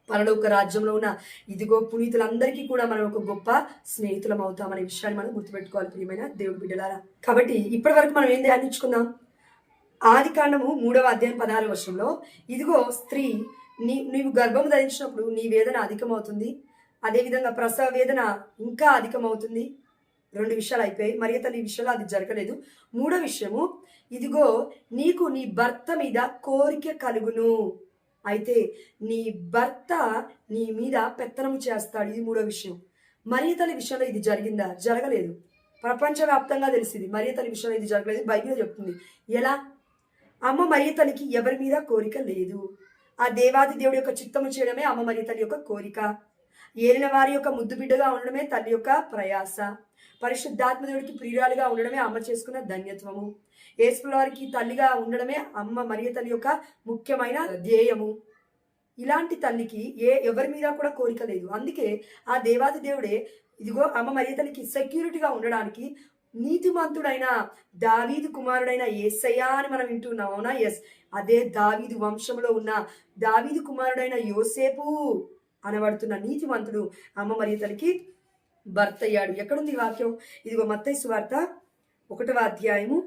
పరలోక రాజ్యంలో ఉన్న ఇదిగో పునీతులందరికీ కూడా మనం ఒక గొప్ప స్నేహితులం అవుతామనే విషయాన్ని మనం గుర్తుపెట్టుకోవాలి ప్రియమైన దేవుడి బిడ్డలారా. కాబట్టి ఇప్పటి వరకు మనం ఏం ధ్యానించుకుందాం? ఆది కాండము 3వ అధ్యాయం 16వ వచనంలో, ఇదిగో స్త్రీ నీవు గర్భము ధరించినప్పుడు నీ వేదన అధికమవుతుంది, అదేవిధంగా ప్రసవ వేదన ఇంకా అధికమవుతుంది. 2 విషయాలు అయిపోయాయి. మరియ తల్లి విషయంలో అది జరగలేదు. 3వ విషయము, ఇదిగో నీకు నీ భర్త మీద కోరిక కలుగును. అయితే నీ భర్త నీ మీద పెత్తనము చేస్తాడు. ఇది 3వ విషయం. మరియ తల్లి విషయంలో ఇది జరిగిందా? జరగలేదు. ప్రపంచవ్యాప్తంగా తెలిసింది. మరియ తల్లి విషయంలో ఇది జరగలేదు. బైబిల్ చెప్తుంది. ఎలా? అమ్మ మరియ తల్లికి ఎవరి మీద కోరిక లేదు. ఆ దేవాది దేవుడి యొక్క చిత్తము చేయడమే అమ్మ మరియ తల్లి యొక్క కోరిక. ఏలిన వారి యొక్క ముద్దు బిడ్డగా ఉండడమే తల్లి యొక్క ప్రయాస. పరిశుద్ధాత్మ దేవుడికి ప్రియురాలుగా ఉండడమే అమ్మ చేసుకున్న ధన్యత్వము. యేసుప్రభువు వారికి తల్లిగా ఉండడమే అమ్మ మరియ తల్లి యొక్క ముఖ్యమైన ధ్యేయము. ఇలాంటి తల్లికి ఎవరి మీద కూడా కోరిక లేదు. అందుకే ఆ దేవాది దేవుడే ఇదిగో అమ్మ మరియ తల్లికి సెక్యూరిటీగా ఉండడానికి నీతిమంతుడైన దావీదు కుమారుడైన యేసయ్య అని మనం వింటున్నాం. అవునా? ఎస్, అదే దావీదు వంశంలో ఉన్న దావీదు కుమారుడైన యోసేపు అనబడుతున్న నీతిమంతుడు అమ్మ మరియ తల్లికి భర్త అయ్యాడు. ఎక్కడుంది వాక్యం? ఇదిగో మత్తయి సువార్త 1వ అధ్యాయము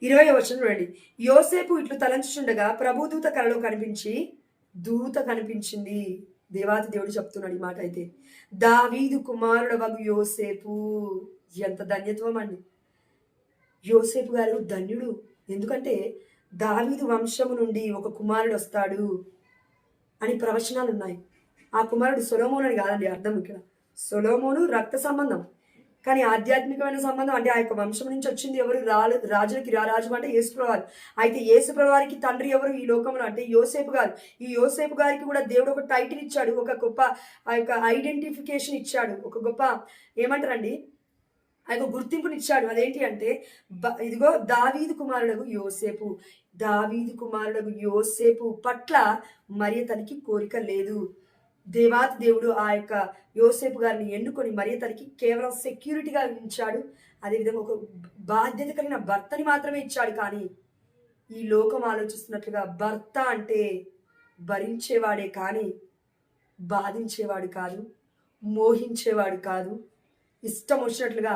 20వ వచనం రండి. యోసేపు ఇట్లు తలంచుచుండగా ప్రభుదూత కలలో కనిపించి, దూత కనిపించింది. దేవాది దేవుడు చెప్తున్నాడు ఈ మాట. అయితే దావీదు కుమారుడవగు యోసేపు, ఎంత ధన్యత్వం అండి. యోసేపు గారు ధన్యుడు. ఎందుకంటే దావీదు వంశము నుండి ఒక కుమారుడు వస్తాడు అని ప్రవచనాలు ఉన్నాయి. ఆ కుమారుడు సొలొమోను అని కాదండి అర్థం. ఇక్కడ సొలొమోను రక్త సంబంధం, కానీ ఆధ్యాత్మికమైన సంబంధం. అంటే ఆ యొక్క వంశం నుంచి వచ్చింది ఎవరు? రాజులకి రాజు అంటే యేసుప్రభువు వారు. అయితే యేసుప్రభువు వారికి తండ్రి ఎవరు ఈ లోకంలో అంటే యోసేపు గారు. ఈ యోసేపు గారికి కూడా దేవుడు ఒక టైటిల్ ఇచ్చాడు, ఒక గొప్ప ఆ యొక్క ఐడెంటిఫికేషన్ ఇచ్చాడు, ఒక గొప్ప ఏమంటారండి ఆ యొక్క గుర్తింపునిచ్చాడు. అదేంటి అంటే ఇదిగో దావీదు కుమారుడు యోసేపు. దావీదు కుమారుడు యోసేపు పట్ల మరియ తల్లికి కోరిక లేదు. దేవాతి దేవుడు ఆ యొక్క యోసేపు గారిని ఎన్నుకొని మరియ తల్లికి కేవలం సెక్యూరిటీగా ఉంచాడు. అదేవిధంగా ఒక బాధ్యత కలిగిన భర్తని మాత్రమే ఇచ్చాడు. కానీ ఈ లోకం ఆలోచిస్తున్నట్లుగా భర్త అంటే భరించేవాడే కానీ బాధించేవాడు కాదు, మోహించేవాడు కాదు. ఇష్టం వచ్చినట్లుగా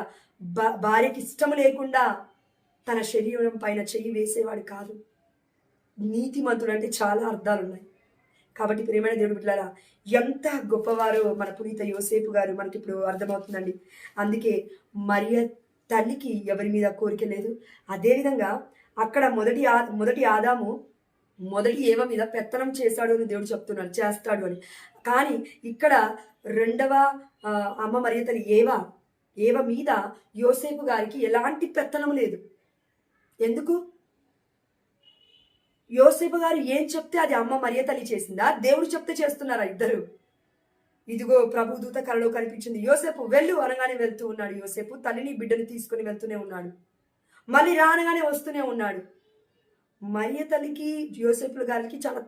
భార్యకి ఇష్టం లేకుండా తన శరీరం పైన చెయ్యి వేసేవాడు కాదు. నీతిమంతుడు అంటే చాలా అర్థాలు ఉన్నాయి. కాబట్టి ప్రియమైన దేవుడు బిడ్డలారా, ఎంత గొప్పవారో మన పునీత యోసేపు గారు మనకి ఇప్పుడు అర్థమవుతుందండి. అందుకే మరియ తల్లికి ఎవరి మీద కోరిక లేదు. అదేవిధంగా అక్కడ మొదటి ఆదాము మొదటి ఏవ మీద పెత్తనం చేశాడు అని దేవుడు చెప్తున్నాడు, చేస్తాడు అని. కానీ ఇక్కడ రెండవ అమ్మ మరియ తల్లి ఏవ మీద యోసేపు గారికి ఎలాంటి పెత్తనం లేదు. ఎందుకు? యోసేపు గారు ఏం చెప్తే అది అమ్మ మరియ తల్లి చేసిందా, దేవుడు చెప్తే చేస్తున్నారా ఇద్దరు? ఇదిగో ప్రభు దూత కలలో కనిపించింది, యోసేపు వెళ్ళు అనగానే వెళ్తూ ఉన్నాడు. యోసేపు తల్లిని బిడ్డని తీసుకుని వెళ్తూనే ఉన్నాడు, మళ్ళీ రానగానే వస్తూనే ఉన్నాడు. మరియ తల్లికి యోసేపుల గారికి చాలా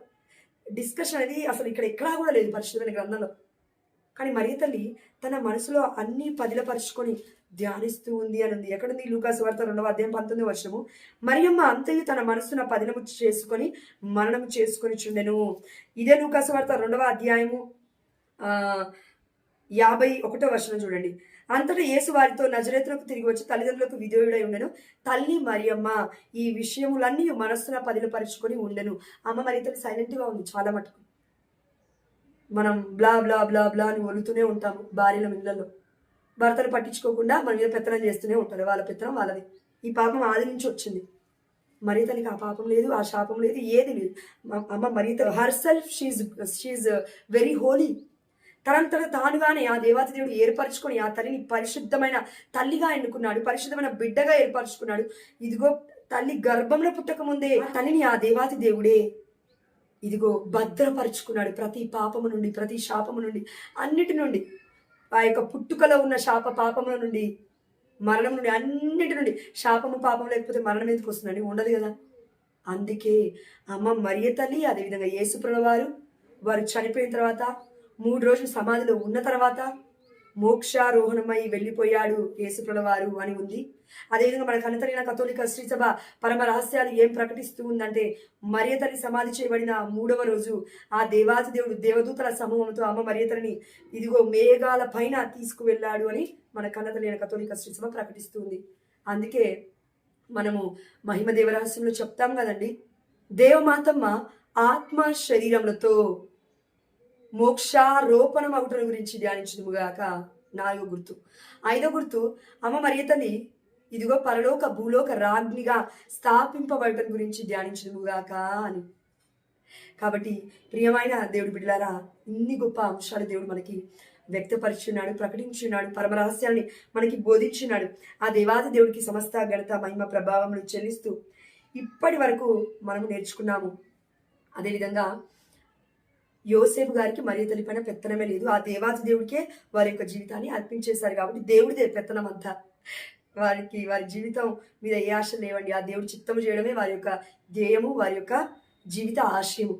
డిస్కషన్ అనేది అసలు ఇక్కడ ఎక్కడా కూడా లేదు పరిశుద్ధమైన గ్రంథంలో. కానీ మరియ తల్లి తన మనసులో అన్ని పదిలపరుచుకొని ధ్యానిస్తూ ఉంది అని ఉంది. ఎక్కడుంది? లూకాసు వార్త 2వ అధ్యాయం 19వ వచనము. మరియమ్మ అంతయు తన మనసున పదిలము చేసుకొని మరణము చేసుకొని చుండెను. ఇదే లూకాసు వార్త 2వ అధ్యాయము 51వ వచనం చూడండి. అంతటా యేసు వారితో నజరేతులకు తిరిగి వచ్చి తల్లిదండ్రులకు విధేయుడై ఉండెను. తల్లి మరియమ్మ ఈ విషయములన్నీ మనస్సున పదిలపరుచుకొని ఉండెను. అమ్మ మరియ తల్లి సైలెంట్గా ఉంది చాలా మటుకు. మనం బ్లా బ్లా బ్లా బ్లా అని ఒలుతూనే ఉంటాము భార్యల ఇళ్ళల్లో. భర్తను పట్టించుకోకుండా మన మీద పెత్తనం చేస్తూనే ఉంటారు. వాళ్ళ పెత్తనం వాళ్ళది. ఈ పాపం ఆది నుంచి వచ్చింది. మరియ తల్లికి ఆ పాపం లేదు, ఆ శాపం లేదు, ఏది లేదు. అమ్మ మరియ తల్లి herself she is very holy. తనంతట తానుగానే ఆ దేవాతి దేవుడు ఏర్పరచుకొని ఆ తల్లిని పరిశుద్ధమైన తల్లిగా ఎన్నుకున్నాడు, పరిశుద్ధమైన బిడ్డగా ఏర్పరచుకున్నాడు. ఇదిగో తల్లి గర్భంలో పుట్టక ముందే తల్లిని ఆ దేవాతి దేవుడే ఇదిగో భద్రపరుచుకున్నాడు. ప్రతి పాపము నుండి, ప్రతి శాపము నుండి, అన్నిటి నుండి, ఆ యొక్క పుట్టుకలో ఉన్న శాప పాపముల నుండి, మరణం నుండి, అన్నిటి నుండి. శాపము పాపం లేకపోతే మరణం ఎందుకు వస్తుందండి? ఉండదు కదా. అందుకే అమ్మ మరియ తల్లి, అదేవిధంగా యేసుప్రభువు వారు చనిపోయిన తర్వాత 3 రోజులు సమాధిలో ఉన్న తర్వాత మోక్షారోహణమై వెళ్ళిపోయాడు యేసుప్రభువు అని ఉంది. అదేవిధంగా మన కనతలిన కథోలిక శ్రీసభ పరమ రహస్యాలు ఏం ప్రకటిస్తూ ఉందంటే, మరియ తల్లి సమాధి చేయబడిన 3వ రోజు ఆ దేవాది దేవుడు దేవదూతల సమూహంతో అమ్మ మరియ తల్లిని ఇదిగో మేఘాల పైన తీసుకువెళ్ళాడు అని మన కనతలిన కథోలిక శ్రీసభ ప్రకటిస్తుంది. అందుకే మనము మహిమ దేవరహస్యంలో చెప్తాం కదండి, దేవమాతమ్మ ఆత్మ శరీరములతో మోక్షారోపణం అవుటం గురించి ధ్యానించుదుముగాక. 4వ గుర్తు. 5వ గుర్తు, అమ్మ మరియ తల్లి ఇదిగో పరలోక భూలోక రాజ్ఞిగా స్థాపింపబడటం గురించి ధ్యానించుదుముగాక అని. కాబట్టి ప్రియమైన దేవుడి బిడ్డలారా, ఇన్ని గొప్ప అంశాలు దేవుడు మనకి వ్యక్తపరిచున్నాడు, ప్రకటించున్నాడు, పరమ రహస్యాన్ని మనకి బోధించున్నాడు. ఆ దేవాది దేవుడికి సమస్త ఘనత మహిమ ప్రభావములు చెల్లిస్తూ ఇప్పటి వరకు మనము నేర్చుకున్నాము. అదేవిధంగా యోసేపు గారికి మరియ తల్లి పైన పెత్తనమే లేదు. ఆ దేవాది దేవుడికే వారి యొక్క జీవితాన్ని అర్పించేశారు. కాబట్టి దేవుడిదే పెత్తనం అంతా. వారి జీవితం మీద ఏ ఆశ లేవండి. ఆ దేవుడి చిత్తము చేయడమే వారి యొక్క ధ్యేయము, వారి యొక్క జీవిత ఆశయము.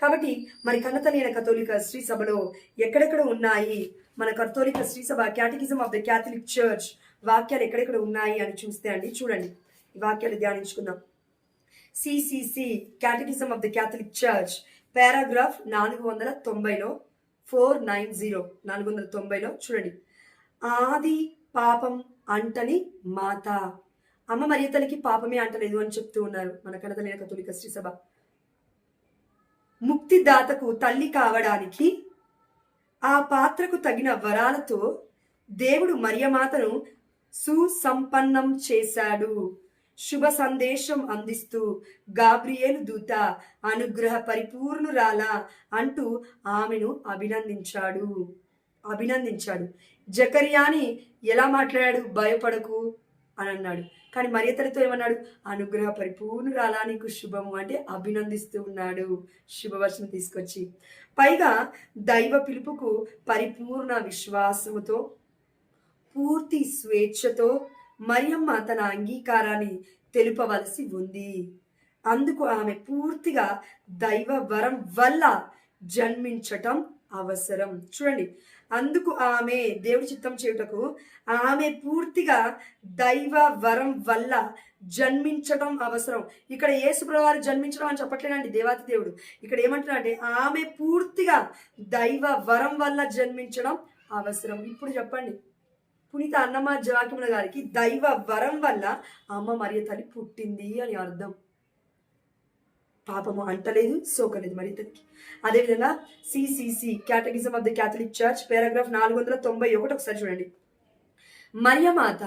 కాబట్టి మరి కన్నతల్లి కథోలిక శ్రీ సభలో ఎక్కడెక్కడ ఉన్నాయి మన కథోలిక శ్రీ సభ catechism of the Catholic church వాక్యాలు ఎక్కడెక్కడ ఉన్నాయి అని చూస్తే అండి, చూడండి ఈ వాక్యాలు ధ్యానించుకుందాం. CCC catechism of the Catholic church paragraph 490లో 490లో చూడండి. ఆది పాపం అంటని మాత. అమ్మ మరియ తల్లికి పాపమే అంటలేదు అని చెప్తూ ఉన్నారు మన కనతలిన కథోలిక శ్రీ సభ. ముక్తిదాతకు తల్లి కావడానికి ఆ పాత్రకు తగిన వరాలతో దేవుడు మరియమాతను సుసంపన్నం చేశాడు. శుభ సందేశం అందిస్తూ గాబ్రియేలు దూత అనుగ్రహ పరిపూర్ణురాలా అంటూ ఆమెను అభినందించాడు. జకర్యాని ఎలా మాట్లాడాడు? భయపడకు అని అన్నాడు. కానీ మరియ తల్లితో ఏమన్నాడు? అనుగ్రహ పరిపూర్ణురాలా నీకు శుభము అంటే అభినందిస్తూ ఉన్నాడు, శుభవచనం తీసుకొచ్చి. పైగా దైవ పిలుపుకు పరిపూర్ణ విశ్వాసముతో పూర్తి స్వేచ్ఛతో మరియమ్మ తన అంగీకారాన్ని తెలుపవలసి ఉంది. అందుకు ఆమె పూర్తిగా దైవ వరం వల్ల జన్మించటం అవసరం. చూడండి, అందుకు ఆమె దేవుడి చిత్తం చేయుటకు ఆమె పూర్తిగా దైవ వరం వల్ల జన్మించటం అవసరం. ఇక్కడ యేసుప్రభువు వారు జన్మించడం అని చెప్పట్లేనండి దేవాతి దేవుడు. ఇక్కడ ఏమంటున్నా అంటే ఆమె పూర్తిగా దైవ వరం వల్ల జన్మించడం అవసరం. ఇప్పుడు చెప్పండి, పునీత అన్నమాచార్య వాక్యముల గారికి దైవ వరం వల్ల అమ్మ మరియ తల్లి పుట్టింది అని అర్థం. పాపము అంటలేదు, సోకలేదు మరి తల్లికి. అదేవిధంగా CCC catechism of the Catholic church paragraph 491 ఒకసారి చూడండి. మరియమాత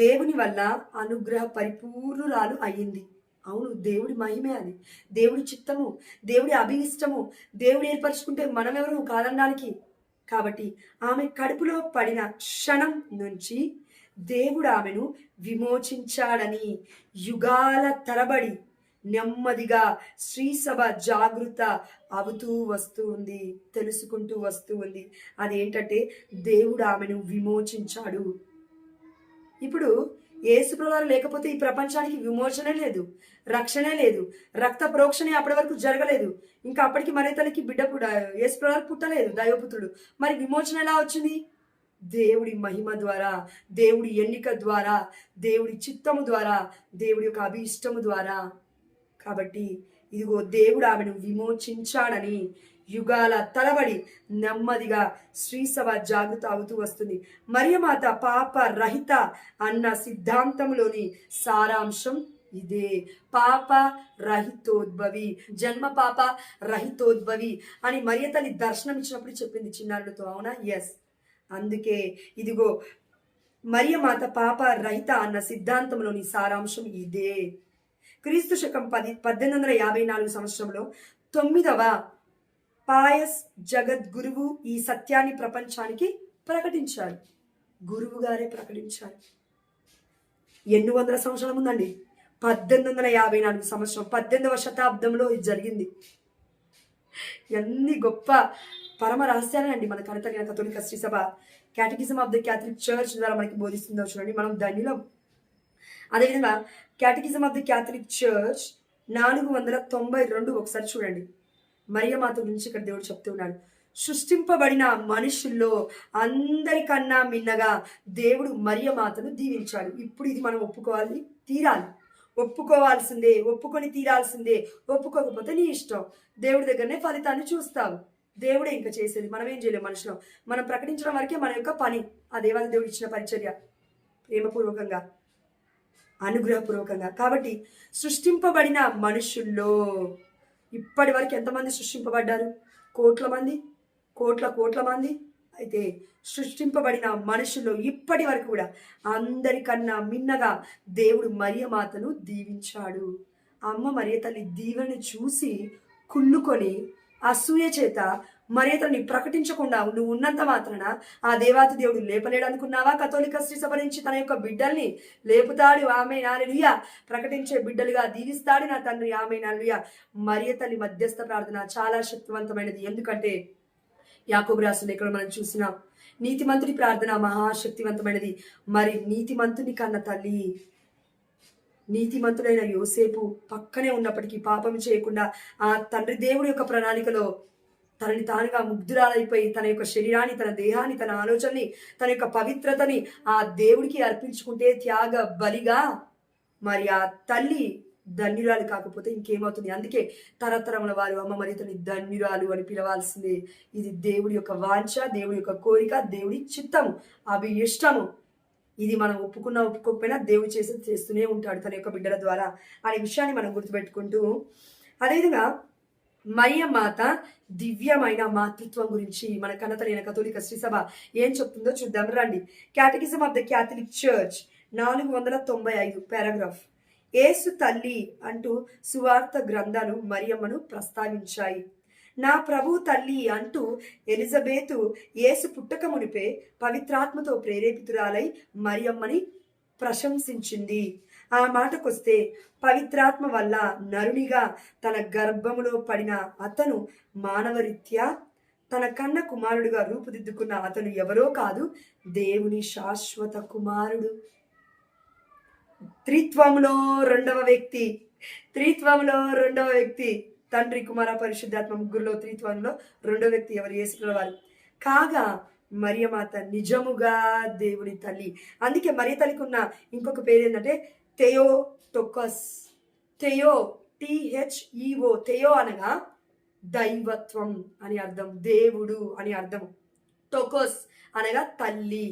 దేవుని వల్ల అనుగ్రహ పరిపూర్ణురాలు అయ్యింది. అవును, దేవుడి మహిమే అది, దేవుడి చిత్తము, దేవుడి అభిష్టము. దేవుడు ఏర్పరచుకుంటే మనం ఎవరు కాదనడానికి. కాబట్టి ఆమె కడుపులో పడిన క్షణం నుంచి దేవుడు ఆమెను విమోచించాడని యుగాల తరబడి నెమ్మదిగా శ్రీసభ జాగృత అవుతూ వస్తూ ఉంది, తెలుసుకుంటూ వస్తూ ఉంది. అదేంటంటే దేవుడు ఆమెను విమోచించాడు. ఇప్పుడు యేసుప్రభువారు లేకపోతే ఈ ప్రపంచానికి విమోచనే లేదు, రక్షణే లేదు, రక్త ప్రోక్షణే అప్పటి వరకు జరగలేదు. ఇంకా అప్పటికి మరే తల్లికి బిడ్డ యేసుప్రభువారు పుట్టలేదు, దైవపుత్రుడు. మరి విమోచన ఎలా వచ్చింది? దేవుడి మహిమ ద్వారా, దేవుడి ఎన్నిక ద్వారా, దేవుడి చిత్తము ద్వారా, దేవుడి యొక్క అభిష్టము ద్వారా. కాబట్టి ఇదిగో దేవుడు ఆమెను విమోచించాడని యుగాల తరబడి నెమ్మదిగా శ్రీసభ జాగృత అవుతూ వస్తుంది. మరియమాత పాప రహిత అన్న సిద్ధాంతంలోని సారాంశం ఇదే. పాప రహితోద్భవి, జన్మ పాప రహితోద్భవి అని మరియ తల్లి దర్శనం ఇచ్చినప్పుడు చెప్పింది చిన్నారులతో. అవునా? ఎస్. అందుకే ఇదిగో మరియమాత పాప రహిత అన్న సిద్ధాంతంలోని సారాంశం ఇదే. క్రీస్తు శకం 1854 సంవత్సరంలో 9వ పాయస్ జగద్గురువు ఈ సత్యాన్ని ప్రపంచానికి ప్రకటించారు. గురువు గారే ప్రకటించారు. ఎన్ని వందల సంవత్సరాల ముందండి? 1854 సంవత్సరం, 18వ శతాబ్దంలో ఇది జరిగింది. ఎన్ని గొప్ప పరమ రహస్యాలే అండి మన కథోలిక శ్రీసభ catechism of the Catholic church ద్వారా మనకి బోధిస్తుందో చూడండి. మనం ధన్యులం. అదేవిధంగా catechism of the Catholic church 492 ఒకసారి చూడండి. మరియమాత గురించి ఇక్కడ దేవుడు చెప్తున్నాడు. సృష్టింపబడిన మనుషుల్లో అందరికన్నా మిన్నగా దేవుడు మరియమాతను దీవించాడు. ఇప్పుడు ఇది మనం ఒప్పుకోవాలి, తీరాలి, ఒప్పుకోవాల్సిందే, ఒప్పుకొని తీరాల్సిందే. ఒప్పుకోకపోతే నీ ఇష్టం, దేవుడి దగ్గరనే ఫలితాన్ని చూస్తావు. దేవుడే ఇంకా చేసేది, మనం ఏం చేయలేము. మనుషులు మనం ప్రకటించడం వరకే మన యొక్క పని. ఆ దేవాది దేవుడు ఇచ్చిన పరిచర్య, ప్రేమపూర్వకంగా, అనుగ్రహపూర్వకంగా. కాబట్టి సృష్టింపబడిన మనుషుల్లో ఇప్పటి వరకు ఎంతమంది సృష్టింపబడ్డారు? కోట్ల మంది. అయితే సృష్టింపబడిన మనుషుల్లో ఇప్పటి వరకు కూడా అందరికన్నా మిన్నగా దేవుడు మరియమాతను దీవించాడు. అమ్మ మరియ తల్లి దీవెనని చూసి కుళ్ళుకొని అసూయ చేత మరియతని ప్రకటించకుండా నువ్వు ఉన్నంత మాత్రాన ఆ దేవాతి దేవుడు లేపలేడు అనుకున్నావా? కథోలిక శ్రీసభ నుంచి తన యొక్క బిడ్డల్ని లేపుతాడు. ఆమె హల్లెలూయా. ప్రకటించే బిడ్డలుగా దీవిస్తాడు నా తండ్రి. ఆమె హల్లెలూయా. మరియ తల్లి మధ్యస్థ ప్రార్థన చాలా శక్తివంతమైనది. ఎందుకంటే యాకోబు రాసిన లేఖలో మనం చూసినాం, నీతిమంతుడి ప్రార్థన మహాశక్తివంతమైనది. మరి నీతిమంతుని కన్న తల్లి, నీతిమంతుడైన యోసేపు పక్కనే ఉన్నప్పటికీ పాపం చేయకుండా ఆ తండ్రి దేవుడి యొక్క ప్రణాళికలో తనని తానుగా ముగ్ధురాలైపోయి తన యొక్క శరీరాన్ని, తన దేహాన్ని, తన ఆలోచనని, తన యొక్క పవిత్రతని ఆ దేవుడికి అర్పించుకుంటే త్యాగ బలిగా, మరి ఆ తల్లి ధన్యురాలు కాకపోతే ఇంకేమవుతుంది? అందుకే తరతరముల వారు అమ్మ మరియతని ధన్యురాలు అని పిలవాల్సిందే. ఇది దేవుడి యొక్క వాంఛ, దేవుడి యొక్క కోరిక, దేవుడి చిత్తము, అవి ఇష్టము. ఇది మనం ఒప్పుకున్నా ఒప్పుకోకపోయినా దేవుడు చేస్తూనే ఉంటాడు తన యొక్క బిడ్డల ద్వారా అనే విషయాన్ని మనం గుర్తుపెట్టుకుంటూ, అదేవిధంగా మరియమాత దివ్యమైన మాతృత్వం గురించి మన కన్నతలైన కథోలిక శ్రీసభ ఏం చెప్తుందో చూద్దాం రండి. Catechism of the Catholic church 495 paragraph. Yesu తల్లి అంటూ సువార్త గ్రంథాలు మరియమ్మను ప్రస్తావించాయి. నా ప్రభు తల్లి అంటూ ఎలిజబెతు యేసు పుట్టక మునిపే పవిత్రాత్మతో ప్రేరేపితురాలై మరియమ్మని ప్రశంసించింది. ఆ మాటకొస్తే పవిత్రాత్మ వల్ల నరునిగా తన గర్భములో పడిన అతను మానవరీత్యా తన కన్న కుమారుడుగా రూపుదిద్దుకున్న అతను ఎవరో కాదు, దేవుని శాశ్వత కుమారుడు. త్రిత్వంలో రెండవ వ్యక్తి తండ్రి, కుమార, పరిశుద్ధాత్మ ముగ్గురులో త్రిత్వంలో రెండో వ్యక్తి ఎవరు? యేసుక్రీస్తు వారు. కాగా మరియమాత నిజముగా దేవుని తల్లి. అందుకే మరియ తల్లికి ఉన్న ఇంకొక పేరు ఏంటంటే థెయోటోకస్. థెయో, THEO, థెయో అనగా దైవత్వం అని అర్థం, దేవుడు అని అర్థం. టోకోస్ అనగా తల్లి.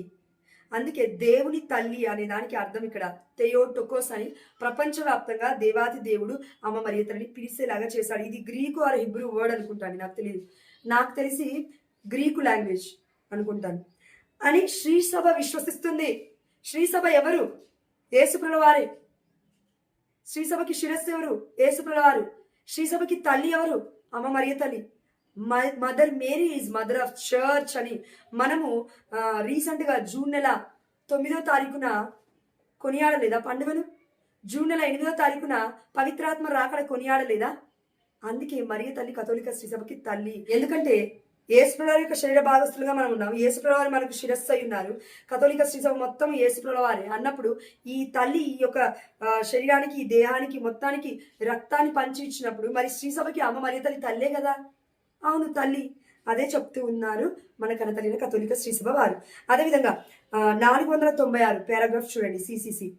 అందుకే దేవుని తల్లి అనే దానికి అర్థం ఇక్కడ థెయోటోకోస్ అని ప్రపంచవ్యాప్తంగా దేవాతి దేవుడు అమ్మ మరియ తల్లిని పిలిచేలాగా చేశాడు. ఇది గ్రీకు ఆర్ హిబ్రూ వర్డ్ అనుకుంటాను, నాకు తెలియదు, నాకు తెలిసి గ్రీకు లాంగ్వేజ్ అనుకుంటాను అని శ్రీసభ విశ్వసిస్తుంది. శ్రీసభ ఎవరు? యేసుప్రభుల వారే. శ్రీసభకి శిరస్సు ఎవరు? యేసుప్రభుల వారు. శ్రీసభకి తల్లి ఎవరు? అమ్మ మరియ తల్లి. Mother Mary is mother of church అని మనము రీసెంట్గా జూన్ నెల 9వ తారీఖున కొనియాడలేదా పండుగను? జూన్ నెల 8వ తారీఖున పవిత్రాత్మ రాకడ కొనియాడలేదా? అందుకే మరియ తల్లి కథోలిక శ్రీసభకి తల్లి. ఎందుకంటే యేసుప్రభువారి యొక్క శరీర భాగస్తులుగా మనం ఉన్నాం. యేసుప్రభువారు మనకు శిరస్సు అయి ఉన్నారు. కథోలిక శ్రీసభ మొత్తం యేసుప్రభువారే అన్నప్పుడు ఈ తల్లి ఈ యొక్క శరీరానికి, ఈ దేహానికి మొత్తానికి రక్తాన్ని పంచి ఇచ్చినప్పుడు మరి శ్రీసభకి అమ్మ మరియ తల్లి తల్లే కదా. అవును, తల్లి. అదే చెప్తూ ఉన్నారు మన కనతలిన కథోలిక శ్రీసభ వారు. అదేవిధంగా 496 పారాగ్రాఫ్ చూడండి. సిసిసి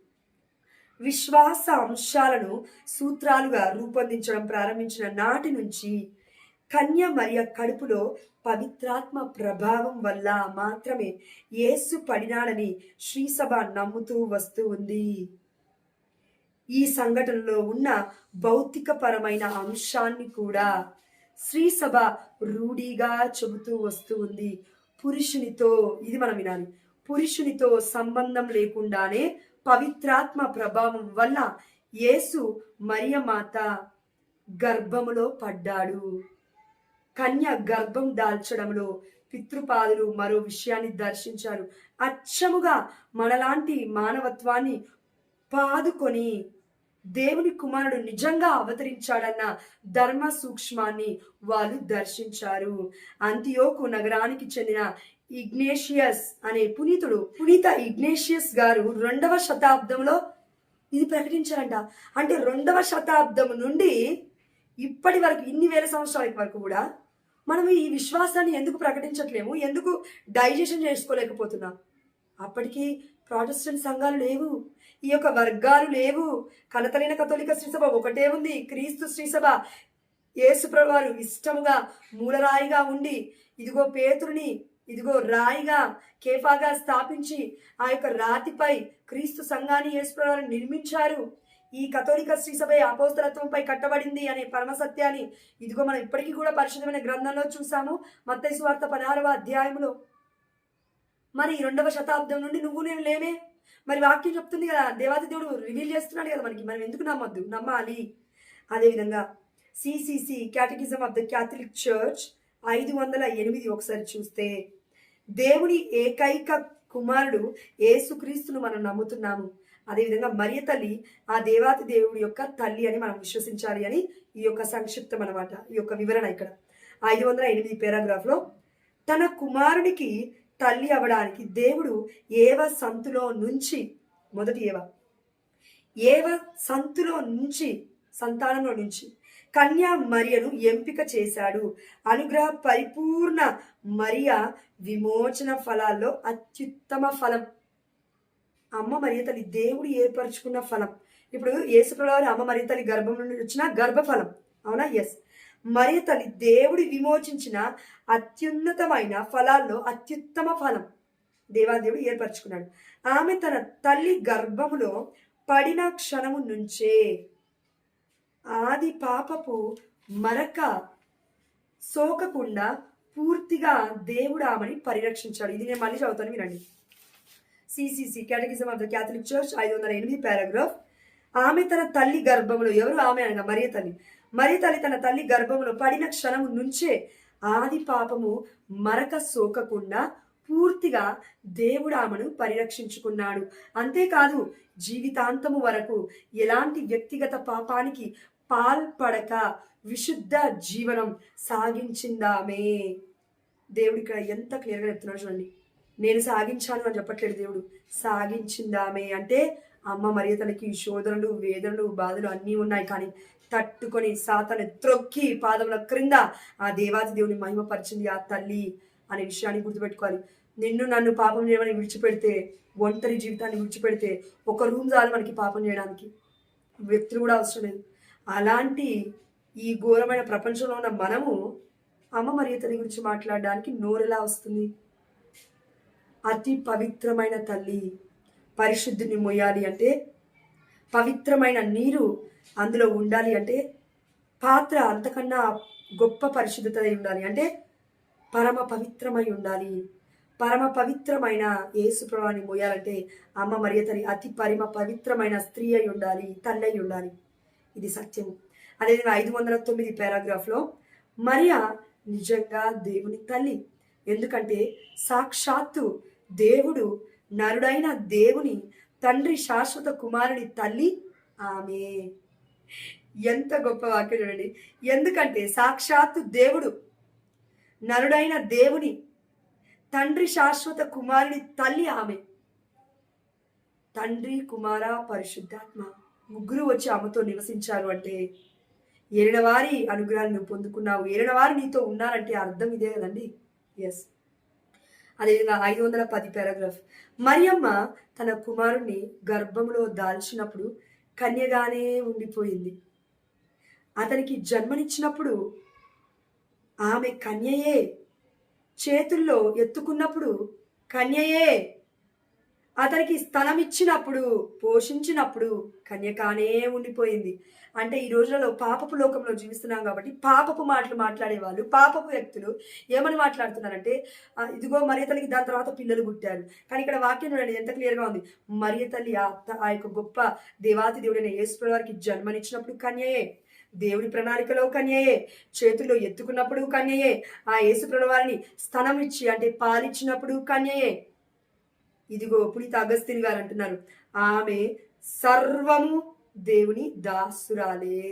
విశ్వాస అంశాలను సూత్రాలుగా రూపొందించడం ప్రారంభించిన నాటి నుంచి కన్య మరియ కడుపులో పవిత్రాత్మ ప్రభావం వల్ల మాత్రమే యేసు పడినాడని శ్రీసభ నమ్ముతూ వస్తూ ఉంది. ఈ సంఘటనలో ఉన్న భౌతికపరమైన అంశాన్ని కూడా శ్రీసభ రూఢిగా చెబుతూ వస్తూ ఉంది. పురుషునితో, ఇది మనం వినాలి, పురుషునితో సంబంధం లేకుండానే పవిత్రాత్మ ప్రభావం వల్ల యేసు మరియ మాత గర్భములో పడ్డాడు. కన్య గర్భం దాల్చడంలో పితృపాదులు మరో విషయాన్ని దర్శించారు. అచ్చముగా మనలాంటి మానవత్వాన్ని పాదుకొని దేవుని కుమారుడు నిజంగా అవతరించాడన్న ధర్మ సూక్ష్మాన్ని వాళ్ళు దర్శించారు. అంతియోకు నగరానికి చెందిన ఇగ్నేషియస్ అనే పునీత ఇగ్నేషియస్ గారు 2వ శతాబ్దంలో ఇది ప్రకటించారంట. అంటే 2వ శతాబ్దం నుండి ఇప్పటి వరకు, ఇన్ని వేల సంవత్సరాల వరకు కూడా మనం ఈ విశ్వాసాన్ని ఎందుకు ప్రకటించట్లేము? ఎందుకు డైజెషన్ చేసుకోలేకపోతున్నాం? అప్పటికి ప్రాటెస్టెంట్ సంఘాలు లేవు, ఈ యొక్క వర్గాలు లేవు. కనతలిన కథోలిక శ్రీసభ ఒకటే ఉంది, క్రీస్తు శ్రీసభ. యేసుప్రభువు వారు ఇష్టముగా మూలరాయిగా ఉండి ఇదిగో పేతురుని ఇదిగో రాయిగా కేఫాగా స్థాపించి ఆ యొక్క రాతిపై క్రీస్తు సంఘాన్ని యేసుప్రభువు వారు నిర్మించారు. ఈ కథోలిక శ్రీసభ అపోస్తలత్వంపై కట్టబడింది అనే పరమ సత్యాన్ని ఇదిగో మనం ఇప్పటికీ కూడా పరిశుద్ధమైన గ్రంథంలో చూసాము. మత్తయి సువార్త 16వ అధ్యాయంలో. మరి 2వ శతాబ్దం నుండి నువ్వు నేను లేమే. మరి వాక్యం చెప్తుంది కదా, దేవాది దేవుడు రివీల్ చేస్తున్నాడు కదా మనకి, మనం ఎందుకు నమ్మొద్దు? నమ్మాలి. అదేవిధంగా CCC catechism of the Catholic church 508 ఒకసారి చూస్తే, దేవుని ఏకైక కుమారుడు యేసుక్రీస్తును మనం నమ్ముతున్నాము. అదేవిధంగా మరియ తల్లి ఆ దేవాతి దేవుడి యొక్క తల్లి అని మనం విశ్వసించాలి అని ఈ యొక్క సంక్షిప్తం అనమాట, ఈ యొక్క వివరణ ఇక్కడ 508 పారాగ్రాఫ్లో. తన కుమారుడికి తల్లి అవడానికి దేవుడు ఏవ సంతులో నుంచి, మొదటి ఏవ సంతులో నుంచి, సంతానంలో నుంచి కన్యా మరియను ఎంపిక చేశాడు. అనుగ్రహ పరిపూర్ణ మరియ విమోచన ఫలాల్లో అత్యుత్తమ ఫలం. అమ్మ మరియ తల్లి దేవుడు ఏర్పరచుకున్న ఫలం. ఇప్పుడు యేసుప్రభువు వారి అమ్మ మరియ తల్లి గర్భం నుండి వచ్చిన గర్భఫలం, అవునా? ఎస్. మరియ తల్లి దేవుడి విమోచించిన అత్యున్నతమైన ఫలాల్లో అత్యుత్తమ ఫలం దేవాదేవుడు ఏర్పరచుకున్నాడు. ఆమె తన తల్లి గర్భములో పడిన క్షణము నుంచే ఆది పాపపు మరక సోకకుండా పూర్తిగా దేవుడు ఆమెని పరిరక్షించాడు. ఇది నేను మళ్ళీ చదువుతాను, వినండి. CCC catechism of the Catholic church 508 paragraph. ఆమె తన తల్లి గర్భములో, ఎవరు ఆమె అనగా మరియ తల్లి. మరియ తల్లి తన తల్లి గర్భములో పడిన క్షణము నుంచే ఆది పాపము మరక సోకకుండా పూర్తిగా దేవుడు ఆమెను పరిరక్షించుకున్నాడు. అంతేకాదు జీవితాంతము వరకు ఎలాంటి వ్యక్తిగత పాపానికి పాల్పడక విశుద్ధ జీవనం సాగించిందామే. దేవుడు ఇక్కడ ఎంత క్లియర్గా చెప్తున్నాడు చూడండి. నేను సాగించాను అని చెప్పట్లేదు దేవుడు, సాగించిందామే అంటే అమ్మ మరియ తల్లికి శోధనలు, వేదనలు, బాధలు అన్నీ ఉన్నాయి, కానీ తట్టుకొని సాతాను త్రొక్కి పాదముల క్రింద ఆ దేవాది దేవుని మహిమపరిచింది ఆ తల్లి అనే విషయాన్ని గుర్తుపెట్టుకోవాలి. నిన్ను నన్ను పాపం చేయమని విడిచిపెడితే, ఒంటరి జీవితాన్ని విడిచిపెడితే, ఒక రూమ్ చాలు మనకి పాపం చేయడానికి, వ్యక్తులు కూడా అవసరం లేదు. అలాంటి ఈ ఘోరమైన ప్రపంచంలో ఉన్న మనము అమ్మ మరియ తల్లి గురించి మాట్లాడడానికి నోరెలా వస్తుంది? అతి పవిత్రమైన తల్లి. పరిశుద్ధిని మొయ్యాలి అంటే, పవిత్రమైన నీరు అందులో ఉండాలి అంటే, పాత్ర అంతకన్నా గొప్ప పరిశుద్ధత ఉండాలి అంటే పరమ పవిత్రమై ఉండాలి. పరమ పవిత్రమైన యేసు ప్రభువుని మోయాలంటే అమ్మ మరియ తల్లి అతి పవిత్రమైన స్త్రీ అయి ఉండాలి, తల్లి అయి ఉండాలి. ఇది సత్యము. అదేవిధంగా 509 పారాగ్రాఫ్లో మరియ నిజంగా దేవుని తల్లి. ఎందుకంటే సాక్షాత్తు దేవుడు నరుడైన దేవుని తండ్రి శాశ్వత కుమారుని తల్లి ఆమె. ఎంత గొప్ప వాక్యం చూడండి. ఎందుకంటే సాక్షాత్తు దేవుడు నరుడైన దేవుని తండ్రి శాశ్వత కుమారుని తల్లి ఆమె. తండ్రి, కుమార, పరిశుద్ధాత్మ ముగ్గురు వచ్చి ఆమెతో నివసించారు అంటే ఏలినవారి అనుగ్రహాన్ని నువ్వు పొందుకున్నావు, ఏలినవారు నీతో ఉన్నారంటే అర్థం ఇదే కదండి. ఎస్. అదేవిధంగా 510 పారాగ్రాఫ్. మరియమ్మ తన కుమారుణ్ణి గర్భంలో దాల్చినప్పుడు కన్యగానే ఉండిపోయింది. అతనికి జన్మనిచ్చినప్పుడు ఆమె కన్యయే. చేతుల్లో ఎత్తుకున్నప్పుడు కన్యయే. అతనికి స్థలం ఇచ్చినప్పుడు, పోషించినప్పుడు కన్యకానే ఉండిపోయింది. అంటే ఈ రోజులలో పాపపు లోకంలో జీవిస్తున్నాం కాబట్టి పాపపు మాటలు మాట్లాడేవాళ్ళు, పాపపు వ్యక్తులు ఏమని మాట్లాడుతున్నారంటే, ఇదిగో మరియ తల్లికి దాని తర్వాత పిల్లలు పుట్టారు. కానీ ఇక్కడ వాక్యం చూడండి ఎంత క్లియర్గా ఉంది. మరియ తల్లి ఆ యొక్క గొప్ప దేవాతి దేవుడైన యేసు వారికి జన్మనిచ్చినప్పుడు కన్యయే. దేవుడి ప్రణాళికలో కన్యయే. చేతుల్లో ఎత్తుకున్నప్పుడు కన్యయే. ఆ యేసు వారిని స్థనం ఇచ్చి అంటే పాలిచ్చినప్పుడు కన్యయే. ఇదిగో పునీత అగస్తిన్ గారు అంటున్నారు, ఆమె సర్వము దేవుని దాసురాలే.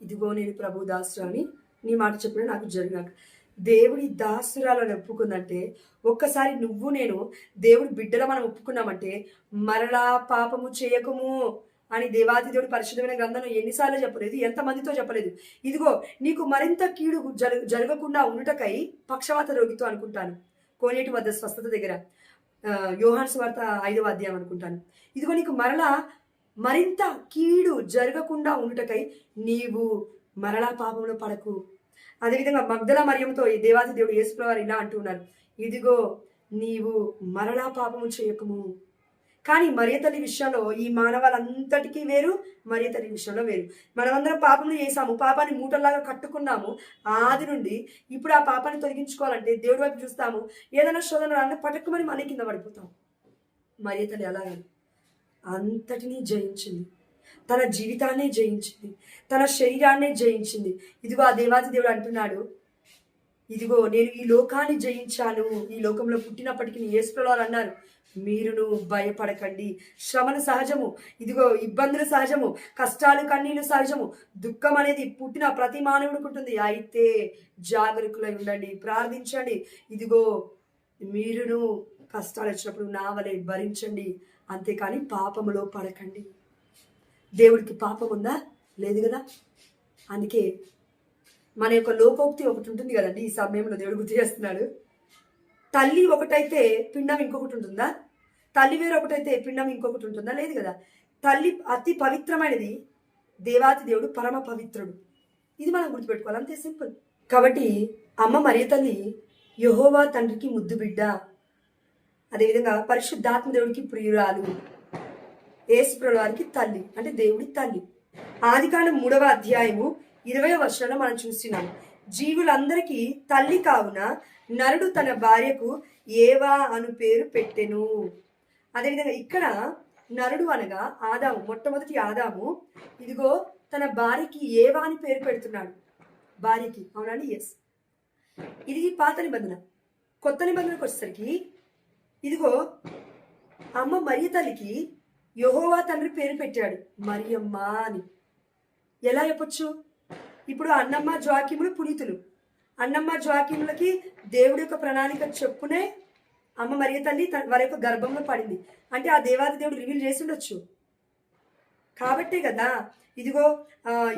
ఇదిగో నేను ప్రభు దాసురాని, నీ మాట చెప్పిన నాకు జరిగాక. దేవుడి దాసురాలని ఒప్పుకుందంటే, ఒక్కసారి నువ్వు నేను దేవుడి బిడ్డల మనం ఒప్పుకున్నామంటే మరలా పాపము చేయకము అని దేవాది దేవుడు పరిశుద్ధమైన గ్రంథంలో ఎన్నిసార్లు చెప్పలేదు, ఎంతమందితో చెప్పలేదు. ఇదిగో నీకు మరింత కీడు జరగకుండా ఉండుటకై పక్షవాత రోగితో అనుకుంటాను. కోనేటి వద్ద స్వస్థత దగ్గర యోహాను సువార్త 5వ అధ్యాయం అనుకుంటాను. ఇదిగో నీకు మరింత కీడు జరగకుండా ఉండుటకై నీవు మరలా పాపంలో పడకు. అదేవిధంగా మగ్దల మరియంతో దేవాది దేవుడు యేసు వారు ఇలా అంటున్నారు, ఇదిగో నీవు మరలా పాపము చేయకము. కానీ మరియ తల్లి విషయంలో ఈ మానవాళ్ళంతటికీ వేరు, మరియ తల్లి విషయంలో వేరు. మనమందరం పాపం చేసాము, పాపాన్ని మూటల్లాగా కట్టుకున్నాము ఆది నుండి. ఇప్పుడు ఆ పాపాన్ని తొలగించుకోవాలంటే దేవుడి వైపు చూస్తాము, ఏదైనా శోధన అంటే పటక్కుమని మళ్ళీ కింద పడిపోతాం. మరియ తల్లి అలాగే అంతటినీ జయించింది, తన జీవితాన్నే జయించింది, తన శరీరాన్నే జయించింది. ఇదిగో ఆ దేవాది దేవుడు అంటున్నాడు, ఇదిగో నేను ఈ లోకాన్ని జయించాను. ఈ లోకంలో పుట్టినప్పటికీ యేసు ప్రభువు అన్నారు, మీరును భయపడకండి. శ్రమలు సహజము, ఇదిగో ఇబ్బందులు సహజము, కష్టాలు కన్నీళ్లు సహజము, దుఃఖం అనేది పుట్టిన ప్రతి మానవుడికి ఉంటుంది. అయితే జాగరూకులై ఉండండి, ప్రార్థించండి. ఇదిగో మీరును కష్టాలు వచ్చినప్పుడు నా వలె భరించండి, అంతేకాని పాపములో పడకండి. దేవుడికి పాపం ఉందా? లేదు కదా. అందుకే మన యొక్క లోకోక్తి ఒకటి ఉంటుంది కదండి. ఈ సమయంలో దేవుడు గుర్తు చేస్తున్నాడు, తల్లి ఒకటైతే పిండం ఇంకొకటి ఉంటుందా? తల్లి వేరు ఒకటైతే పిండం ఇంకొకటి ఉంటుందా? లేదు కదా. తల్లి అతి పవిత్రమైనది, దేవాతి దేవుడు పరమ పవిత్రుడు. ఇది మనం గుర్తుపెట్టుకోవాలి, అంతే సింపుల్. కాబట్టి అమ్మ మరియ తల్లి యెహోవా తండ్రికి ముద్దు బిడ్డ, అదేవిధంగా పరిశుద్ధాత్మ దేవుడికి ప్రియురాలు, యేసు ప్రభువు వారికి తల్లి అంటే దేవుడి తల్లి. ఆదికాండం 3వ అధ్యాయము 20వ వచనంలో మనం చూస్తున్నాము, జీవులందరికీ తల్లి కావున నరుడు తన భార్యకు ఏవా అను పేరు పెట్టెను. అదేవిధంగా ఇక్కడ నరుడు అనగా ఆదాము, మొట్టమొదటి ఆదాము, ఇదిగో తన భార్యకి ఏవా అని పేరు పెడుతున్నాడు, భార్యకి. అవునండి, ఎస్. ఇది పాత నిబంధన. కొత్త నిబంధనకు వచ్చేసరికి ఇదిగో అమ్మ మరియ తల్లికి యెహోవా తండ్రి పేరు పెట్టాడు, మరియమ్మ అని. ఎలా చెప్పొచ్చు? ఇప్పుడు అన్నమ్మ జోకిములు పునీతులు. అన్నమ్మ జోకిములకి దేవుడి యొక్క ప్రణాళిక చెప్పునే అమ్మ మరియ తల్లి వారి యొక్క గర్భంలో పడింది. అంటే ఆ దేవాది దేవుడు రివీల్ చేసి ఉండొచ్చు కాబట్టే కదా. ఇదిగో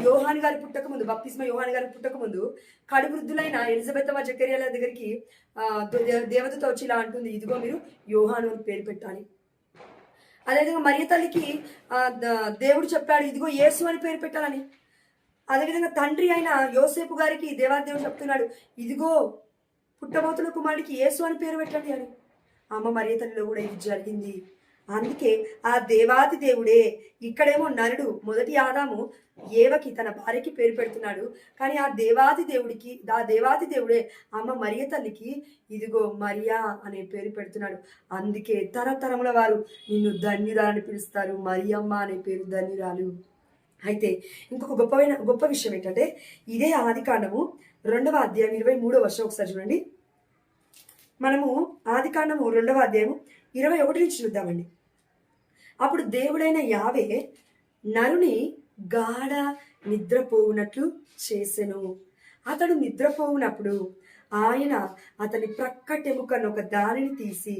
యోహాన్ గారు పుట్టక ముందు, బప్తిస్మ యోహాన్ గారు పుట్టక ముందు కడువృద్ధులైన ఎలిజబెత్ జకర్యాల దగ్గరికి దేవదూత వచ్చి ఇలా అంటుంది, ఇదిగో మీరు యోహాను అని పేరు పెట్టాలి. అదేవిధంగా మరియ తల్లికి దేవుడు చెప్పాడు, ఇదిగో యేసు అని పేరు పెట్టాలని. అదేవిధంగా తండ్రి అయిన యోసేపు గారికి దేవాదేవుడు చెప్తున్నాడు, ఇదిగో పుట్టబోతున్న కుమారుడికి యేసు అని పేరు పెట్టండి అని. అమ్మ మరియ తల్లిలో కూడా ఇది జరిగింది. అందుకే ఆ దేవాది దేవుడే ఇక్కడేమో నరుడు మొదటి ఆదాము ఏవకి తన భార్యకి పేరు పెడుతున్నాడు. కానీ ఆ దేవాది దేవుడే అమ్మ మరియ తల్లికి ఇదిగో మరియా అనే పేరు పెడుతున్నాడు. అందుకే తరతరముల వారు నిన్ను ధన్యురాలని పిలుస్తారు. మరియమ్మ అనే పేరు ధన్యురాలు. అయితే ఇంకొక గొప్ప విషయం ఏంటంటే ఇదే ఆదికాండము 2వ అధ్యాయం 23వ వర్షం ఒకసారి చూడండి. మనము ఆదికాండము 2వ అధ్యాయం 21 నుంచి చూద్దామండి. అప్పుడు దేవుడైన యావే నరుని గాఢ నిద్రపోవునట్లు చేసెను. అతడు నిద్రపోవునప్పుడు ఆయన అతని ప్రక్కటెముకను ఒక దానిని తీసి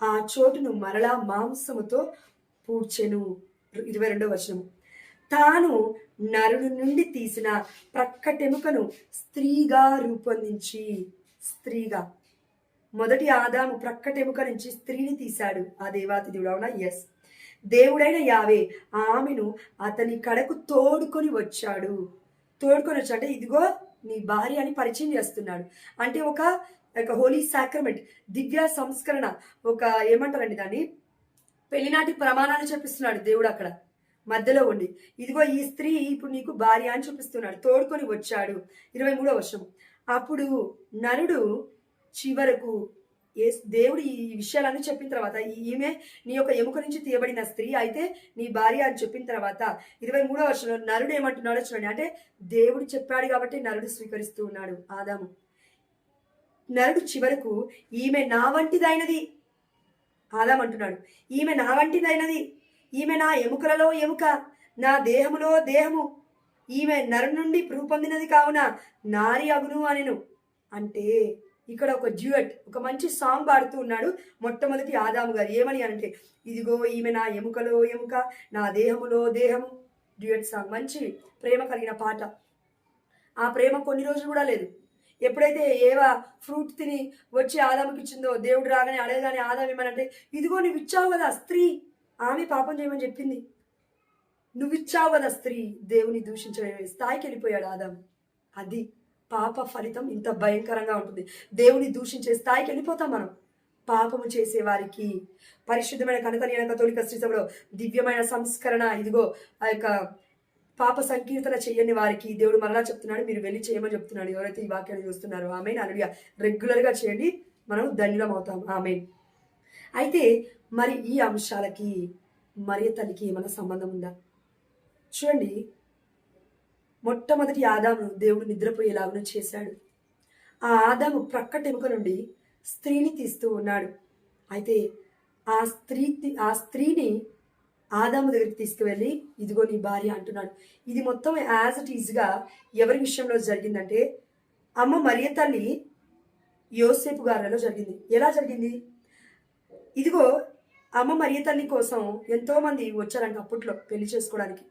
ఆ చోటును మరలా మాంసముతో పూడ్చెను. 22వ వచనము. తాను నరుని నుండి తీసిన ప్రక్కటెముకను స్త్రీగా రూపొందించి, స్త్రీగా మొదటి ఆదాము ప్రక్కటెముక నుంచి స్త్రీని తీశాడు ఆ దేవాతి దేవుడు. అవునా? ఎస్. దేవుడైన యావే ఆమెను అతని కడకు తోడుకొని వచ్చాడు. అంటే ఇదిగో నీ భార్య అని పరిచయం చేస్తున్నాడు. అంటే ఒక హోలీ సాక్రమెంట్, దివ్య సంస్కరణ, ఒక ఏమంటారండి దాన్ని, పెళ్లినాటి ప్రమాణాన్ని చెప్పిస్తున్నాడు దేవుడు అక్కడ మధ్యలో ఉండి. ఇదిగో ఈ స్త్రీ ఇప్పుడు నీకు భార్య అని చూపిస్తున్నాడు. తోడుకొని వచ్చాడు. 23వ వర్షం. అప్పుడు నరుడు చివరకు దేవుడు ఈ విషయాలన్నీ చెప్పిన తర్వాత, ఈమె నీ యొక్క ఎముక నుంచి తీయబడిన స్త్రీ అయితే నీ భార్య అని చెప్పిన తర్వాత 23వ వర్షంలో నరుడు ఏమంటున్నాడో చూడండి. అంటే దేవుడు చెప్పాడు కాబట్టి నరుడు స్వీకరిస్తూ ఉన్నాడు. ఆదాము నరుడు చివరకు ఈమె నా వంటిదైనది, ఆదాము అంటున్నాడు, ఈమె నా వంటిదైనది, ఈమె నా ఎముకలలో ఎముక, నా దేహములో దేహము, ఈమె నరు నుండి రూపొందినది కావున నారి అగును అనెను. అంటే ఇక్కడ ఒక డ్యూయట్, ఒక మంచి సాంగ్ పాడుతూ ఉన్నాడు మొట్టమొదటి ఆదాము గారు. ఏమని అంటే, ఇదిగో ఈమె నా ఎముకలో ఎముక, నా దేహములో దేహము. డ్యూయట్ సాంగ్, మంచి ప్రేమ కలిగిన పాట. ఆ ప్రేమ కొన్ని రోజులు కూడా లేదు. ఎప్పుడైతే ఏవా ఫ్రూట్ తిని వచ్చి ఆదాముకి ఇచ్చిందో, దేవుడు రాగానే అడగగానే ఆదాము ఏమనంటే, ఇదిగో నువ్వు ఇచ్చావు కదా స్త్రీ, ఆమె పాపం చేయమని చెప్పింది, నువ్వు ఇచ్చావు కదా స్త్రీ. దేవుని దూషించడం స్థాయికి వెళ్ళిపోయాడు ఆదాము. అది పాప ఫలితం ఇంత భయంకరంగా ఉంటుంది. దేవుని దూషించే స్థాయికి వెళ్ళిపోతాం మనం. పాపము చేసే వారికి పరిశుద్ధమైన కనతలియన కథోలిక శ్రీ సభలో దివ్యమైన సంస్కరణ, ఇదిగో ఆ యొక్క పాప సంకీర్తన చెయ్యని వారికి దేవుడు మరలా చెప్తున్నాడు, మీరు వెళ్ళి చేయమని చెప్తున్నాడు. ఎవరైతే ఈ వాక్యాన్ని చూస్తున్నారో ఆమెన్, హల్లెలూయా. రెగ్యులర్గా చేయండి, మనం ధన్యులం అవుతాం. ఆమెన్. అయితే మరి ఈ అంశాలకి మరియ తల్లికి ఏమైనా సంబంధం ఉందా? చూడండి, మొట్టమొదటి ఆదాము దేవుడు నిద్రపోయేలాగా చేశాడు. ఆ ఆదాము ప్రక్కటెముక నుండి స్త్రీని తీస్తూ ఉన్నాడు. అయితే ఆ స్త్రీని ఆదాము దగ్గరికి తీసుకువెళ్ళి ఇదిగో నీ భార్య అంటున్నాడు. ఇది మొత్తం యాజ్ ఇట్ ఈజ్గా ఎవరి విషయంలో జరిగిందంటే అమ్మ మరియ తల్లి యోసేపు గారిలో జరిగింది. ఎలా జరిగింది? ఇదిగో అమ్మ మరియ తల్లి కోసం ఎంతో మంది వచ్చారంట అప్పట్లో పెళ్లి చేసుకోవడానికి.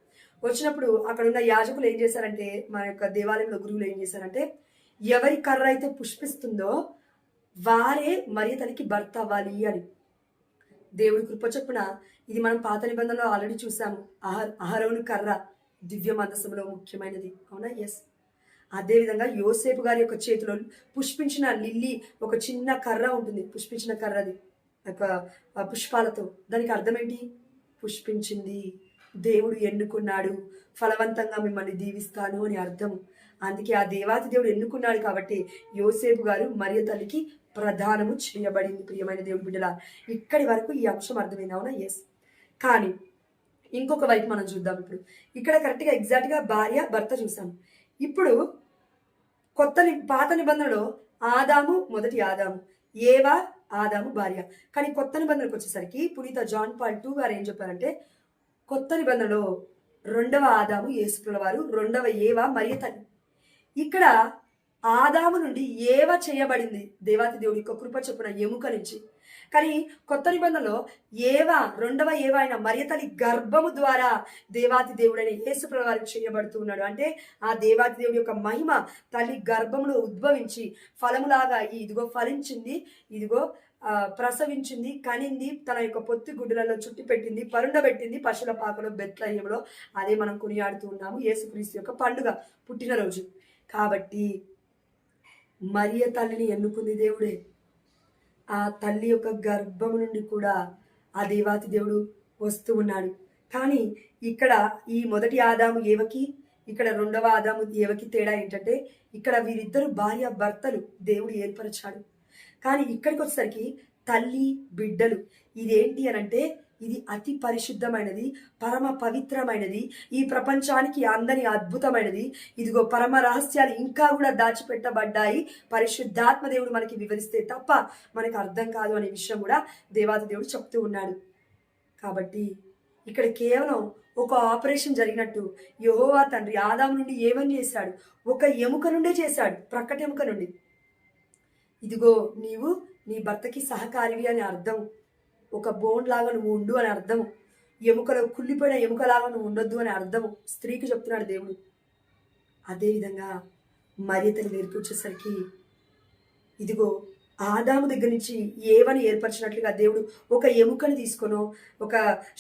వచ్చినప్పుడు అక్కడ ఉన్న యాజకులు ఏం చేశారంటే, మన యొక్క దేవాలయంలో గురువులు ఏం చేశారంటే, ఎవరి కర్ర అయితే పుష్పిస్తుందో వారే మరియ తల్లికి భర్త అవ్వాలి అని. దేవుడి కృప చొప్పున ఇది మనం పాత నిబంధనలో ఆల్రెడీ చూసాము. అహరోను కర్ర దివ్య మందసములో ముఖ్యమైనది. అవునా? ఎస్. అదేవిధంగా యోసేపు గారి యొక్క చేతిలో పుష్పించిన లిల్లీ, ఒక చిన్న కర్ర ఉంటుంది, పుష్పించిన కర్రది ఒక పుష్పాలతో. దానికి అర్థం ఏంటి? పుష్పించింది, దేవుడు ఎన్నుకున్నాడు, ఫలవంతంగా మిమ్మల్ని దీవిస్తాను అని అర్థం. అందుకే ఆ దేవాతి దేవుడు ఎన్నుకున్నాడు కాబట్టి యోసేపు గారు మరియ తల్లికి ప్రధానము చేయబడింది. ప్రియమైన దేవుడి బిడ్డలా, ఇక్కడి వరకు ఈ అంశం అర్థమైంది. అవునా? ఎస్. కానీ ఇంకొక వైపు మనం చూద్దాం. ఇప్పుడు ఇక్కడ కరెక్ట్గా ఎగ్జాక్ట్గా భార్య భర్త చూసాం. ఇప్పుడు పాత నిబంధనలో ఆదాము మొదటి ఆదాము, ఏవా ఆదాము భార్య. కానీ కొత్త నిబంధనకు వచ్చేసరికి పునీత జాన్ పాల్ II గారు ఏం చెప్పారంటే, కొత్త నిబంధనలో 2వ ఆదాము యేసుప్రభుల వారు, 2వ ఏవా మరియ తల్లి. ఇక్కడ ఆదాము నుండి ఏవ చేయబడింది దేవాతి దేవుడి యొక్క కృప చొప్పున ఎముక నుంచి. కానీ కొత్త నిబంధనలో 2వ ఏవ అయిన మరియ తల్లి గర్భము ద్వారా దేవాతి దేవుడైన యేసుప్రభుల వారికి చేయబడుతూ ఉన్నాడు. అంటే ఆ దేవాతి దేవుడి యొక్క మహిమ తల్లి గర్భములో ఉద్భవించి ఫలములాగా ఇదిగో ఫలించింది, ఇదిగో ప్రసవించింది, కనింది, తన యొక్క పొత్తి గుడ్డలలో చుట్టి పెట్టింది, పరుండబెట్టింది పశుల పాకలో బెత్లెహేములో. అదే మనం కొనియాడుతూ ఉన్నాము, యేసుక్రీస్తు యొక్క పండుగ, పుట్టినరోజు. కాబట్టి మరియ తల్లిని ఎన్నుకుంది దేవుడే. ఆ తల్లి యొక్క గర్భము నుండి కూడా ఆ దేవాతి దేవుడు వస్తూ ఉన్నాడు. కానీ ఇక్కడ ఈ మొదటి ఆదాము ఏవకి, ఇక్కడ రెండవ ఆదాము ఏవకి తేడా ఏంటంటే, ఇక్కడ వీరిద్దరు భార్య భర్తలు దేవుడు ఏర్పరిచాడు. కానీ ఇక్కడికి వచ్చేసరికి తల్లి బిడ్డలు, ఇదేంటి అనంటే ఇది అతి పరిశుద్ధమైనది, పరమ పవిత్రమైనది, ఈ ప్రపంచానికి అందని అద్భుతమైనది. ఇదిగో పరమ రహస్యాలు ఇంకా కూడా దాచిపెట్టబడ్డాయి. పరిశుద్ధాత్మ దేవుడు మనకి వివరిస్తే తప్ప మనకు అర్థం కాదు అనే విషయం కూడా దేవాది దేవుడు చెప్తూ ఉన్నాడు. కాబట్టి ఇక్కడ కేవలం ఒక ఆపరేషన్ జరిగినట్టు యెహోవా తండ్రి ఆదాము నుండి ఏమని చేశాడు? ఒక ఎముక నుండే చేశాడు, ప్రక్కటి ఎముక నుండి. ఇదిగో నీవు నీ భర్తకి సహకారివి అని అర్థం. ఒక బోన్ లాగా నువ్వు ఉండు అని అర్థము. ఎముకలో కుళ్ళిపోయిన ఎముకలాగా నువ్వు ఉండొద్దు అని అర్థము స్త్రీకి చెప్తున్నాడు దేవుడు. అదేవిధంగా మరియతని వేరుకు వచ్చేసరికి ఇదిగో ఆదాము దగ్గర నుంచి ఏవని ఏర్పరిచినట్లుగా దేవుడు ఒక ఎముకని తీసుకొనో, ఒక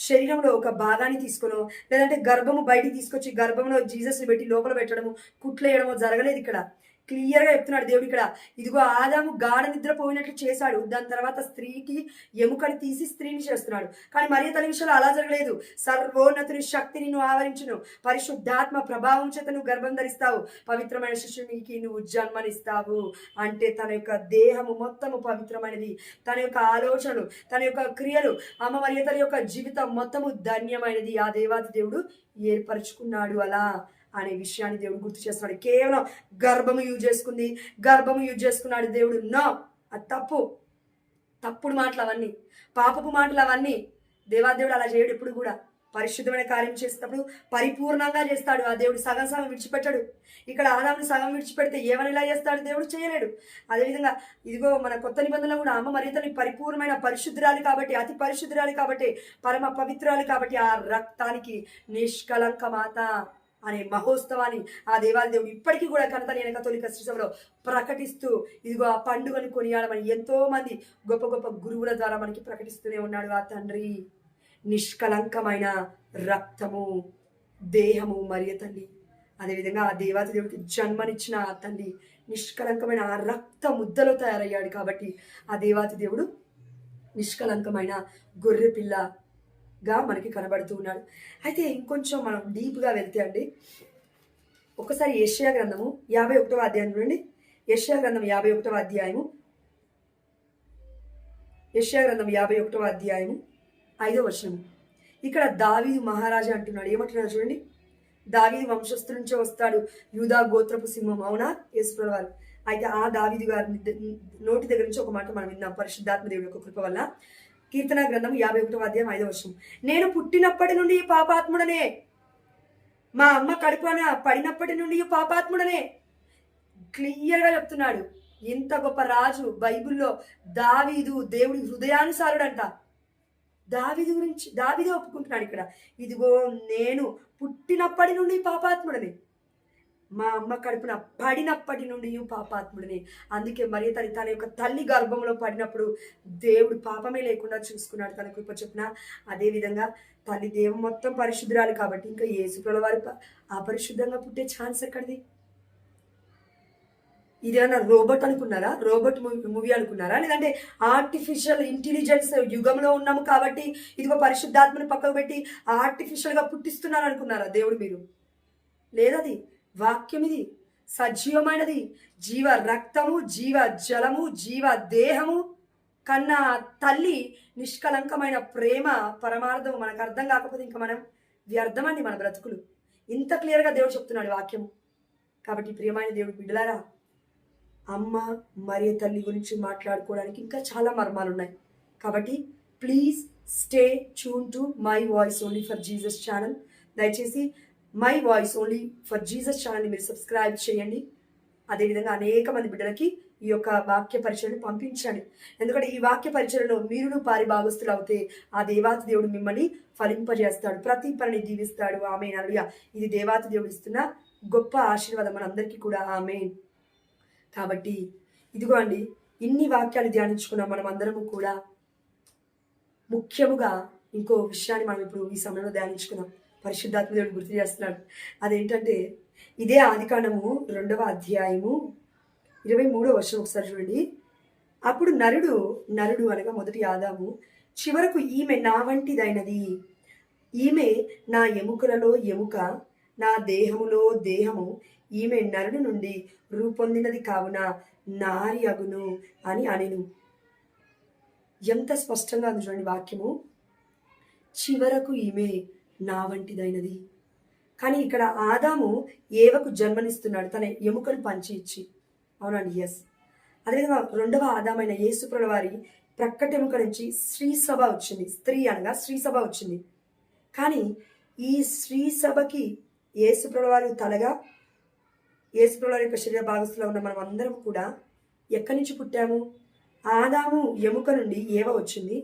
శరీరంలో ఒక భాగాన్ని తీసుకొనో, లేదంటే గర్భము బయటికి తీసుకొచ్చి గర్భంలో జీసస్ని పెట్టి లోపల పెట్టడము, కుట్లేయడమో జరగలేదు. ఇక్కడ క్లియర్గా చెప్తున్నాడు దేవుడు. ఇక్కడ ఇదిగో ఆదాము గాఢ నిద్ర పోయినట్లు చేశాడు, దాని తర్వాత స్త్రీకి ఎముకని తీసి స్త్రీని చేస్తున్నాడు. కానీ మరియ తల్లి విషయంలో అలా జరగలేదు. సర్వోన్నతుని శక్తి నిన్ను ఆవరించును, పరిశుద్ధాత్మ ప్రభావం చేత నువ్వు గర్భం ధరిస్తావు, పవిత్రమైన శిశునికి నువ్వు జన్మనిస్తావు. అంటే తన యొక్క దేహము మొత్తము పవిత్రమైనది, తన యొక్క ఆలోచనలు, తన యొక్క క్రియలు, అమ్మ మరియ తల్లి యొక్క జీవితం మొత్తము ధన్యమైనది. ఆ దేవాది దేవుడు ఏర్పరచుకున్నాడు అలా అనే విషయాన్ని దేవుడు గుర్తు చేస్తున్నాడు. కేవలం గర్భము యూజ్ చేసుకున్నాడు దేవుడు. నో, అది తప్పుడు మాటలు అవన్నీ, పాపపు మాటలు అవన్నీ. దేవాదేవుడు అలా చేయడు ఎప్పుడు కూడా. పరిశుద్ధమైన కార్యం చేసేటప్పుడు పరిపూర్ణంగా చేస్తాడు ఆ దేవుడు. సగం విడిచిపెట్టాడు. ఇక్కడ ఆదాముని సగం విడిచిపెడితే ఏమని ఇలా చేస్తాడు దేవుడు? చేయలేడు. అదేవిధంగా ఇదిగో మన కొత్త నిబంధనలో కూడా అమ్మ మరియతల్లి పరిపూర్ణమైన పరిశుద్ధురాలి కాబట్టి, అతి పరిశుద్ధురాలి కాబట్టి, పరమ పవిత్రాలు కాబట్టి, ఆ రక్తానికి నిష్కలంక మాత అనే మహోత్సవాన్ని ఆ దేవాది దేవుడు ఇప్పటికీ కూడా కనతని కథోలిక శ్రీసభలో ప్రకటిస్తూ ఇదిగో ఆ పండుగను కొనియాడమని ఎంతో మంది గొప్ప గొప్ప గురువుల ద్వారా మనకి ప్రకటిస్తూనే ఉన్నాడు ఆ తండ్రి. నిష్కలంకమైన రక్తము, దేహము మరియ తల్లి. అదేవిధంగా ఆ దేవాది దేవుడికి జన్మనిచ్చిన ఆ తల్లి నిష్కలంకమైన ఆ రక్త ముద్దలో తయారయ్యాడు. కాబట్టి ఆ దేవాది దేవుడు నిష్కలంకమైన గొర్రె పిల్లగా మనకి కనబడుతూ ఉన్నాడు. అయితే ఇంకొంచెం మనం డీప్గా వెళ్తే అండి, ఒకసారి యెషయా గ్రంథము 51వ అధ్యాయం చూడండి. యెషయా గ్రంథం 51వ అధ్యాయము, యెషయా గ్రంథం 51వ అధ్యాయము 5వ వచనం. ఇక్కడ దావీదు మహారాజా అంటున్నాడు. ఏమంటున్నాడు చూడండి. దావీదు వంశస్థు నుంచే వస్తాడు, యూదా గోత్రపు సింహం. అవునా యేసుప్రభు వారు? అయితే ఆ దావీదు గారి నోటి దగ్గర నుంచి ఒక మాట మనం విన్నాం పరిశుద్ధాత్మ దేవుడి యొక్క కృప వల్ల. కీర్తన గ్రంథం 51వ అధ్యాయం 5వ వచనం. నేను పుట్టినప్పటి నుండి పాపాత్ముడనే, మా అమ్మ కడుపున పడినప్పటి నుండి పాపాత్ముడనే. క్లియర్గా చెప్తున్నాడు. ఇంత గొప్ప రాజు బైబిల్లో దావీదు దేవుడి హృదయానుసారుడంట. దావీదు గురించి దావీదే ఒప్పుకుంటున్నాడు ఇక్కడ. ఇదిగో నేను పుట్టినప్పటి నుండి పాపాత్ముడనే, మా అమ్మ కడుపున పడినప్పటి నుండి పాపాత్ముడిని. అందుకే మరియ తన యొక్క తల్లి గర్భంలో పడినప్పుడు దేవుడు పాపమే లేకుండా చూసుకున్నాడు తన కృప చొప్పున. అదేవిధంగా తల్లి దేవం మొత్తం పరిశుద్ధురాలు కాబట్టి ఇంకా యేసుప్రభుల వారి అపరిశుద్ధంగా పుట్టే ఛాన్స్ ఎక్కడిది? ఇదేమన్నా రోబోట్ అనుకున్నారా? రోబోట్ మూవీ అనుకున్నారా? లేదంటే ఆర్టిఫిషియల్ ఇంటెలిజెన్స్ యుగంలో ఉన్నాము కాబట్టి ఇదిగో పరిశుద్ధాత్మని పక్కకు పెట్టి ఆర్టిఫిషియల్గా పుట్టిస్తున్నారు అనుకున్నారా దేవుడు మీరు? లేదది వాక్యం, ఇది సజీవమైనది. జీవ రక్తము, జీవ జలము, జీవ దేహము కన్నా తల్లి నిష్కలంకమైన ప్రేమ పరమార్థము మనకు అర్థం కాకపోతే ఇంకా మనం వ్యర్థమండి మన బ్రతుకులు. ఇంత క్లియర్గా దేవుడు చెప్తున్నాడు వాక్యము. కాబట్టి ప్రియమైన దేవుడు బిడ్డలారా, అమ్మ మరియ తల్లి గురించి మాట్లాడుకోవడానికి ఇంకా చాలా మర్మాలు ఉన్నాయి. కాబట్టి please stay tune to my voice only for Jesus channel. దయచేసి my voice only for Jesus ఛానల్ని మీరు సబ్స్క్రైబ్ చేయండి. అదేవిధంగా అనేక మంది బిడ్డలకి ఈ యొక్క వాక్య పరిచయను పంపించండి. ఎందుకంటే ఈ వాక్య పరిచయలో మీరును పారి భాగస్తులు అవుతే ఆ దేవాతి దేవుడు మిమ్మల్ని ఫలింపజేస్తాడు, ప్రతి పనిని దీవిస్తాడు. ఆమేన్, హల్లెలూయా. ఇది దేవాతి దేవుడు ఇస్తున్న గొప్ప ఆశీర్వాదం మనందరికీ కూడా. ఆమేన్. కాబట్టి ఇదిగో అండి, ఇన్ని వాక్యాలు ధ్యానించుకున్నాం మనం అందరము కూడా. ముఖ్యముగా ఇంకో విషయాన్ని మనం ఇప్పుడు ఈ సమయంలో ధ్యానించుకున్నాం. పరిశుద్ధాత్మ దేవుడు గుర్తు చేస్తున్నాడు. అదేంటంటే ఇదే ఆదికాండము 2వ అధ్యాయము 23వ వచనం ఒకసారి చూడండి. అప్పుడు నరుడు నరుడు అనగా మొదటి ఆదాము చివరకు ఈమె నా వంటిదైనది, ఈమె నా ఎముకలలో ఎముక, నా దేహములో దేహము, ఈమె నరుడు నుండి రూపొందినది కావున నారి అగును అని అనెను. ఎంత స్పష్టంగా ఉంది చూడండి వాక్యము. చివరకు ఈమె నా వంటిదైనది. కానీ ఇక్కడ ఆదాము ఏవకు జన్మనిస్తున్నాడు తన ఎముకలు పంచి ఇచ్చి. అవునండి, ఎస్. అదేవిధంగా రెండవ ఆదామైన యేసుప్రభుల వారి ప్రక్కటి ఎముక నుంచి స్త్రీ సభ వచ్చింది. స్త్రీ అనగా స్త్రీ సభ వచ్చింది. కానీ ఈ స్త్రీ సభకి యేసుప్రభుల వారి తలగా, యేసుప్రభుల వారి యొక్క శరీర భాగస్తులో ఉన్న మనం అందరం కూడా ఎక్కడి నుంచి పుట్టాము? ఆదాము ఎముక నుండి ఏవ వచ్చింది,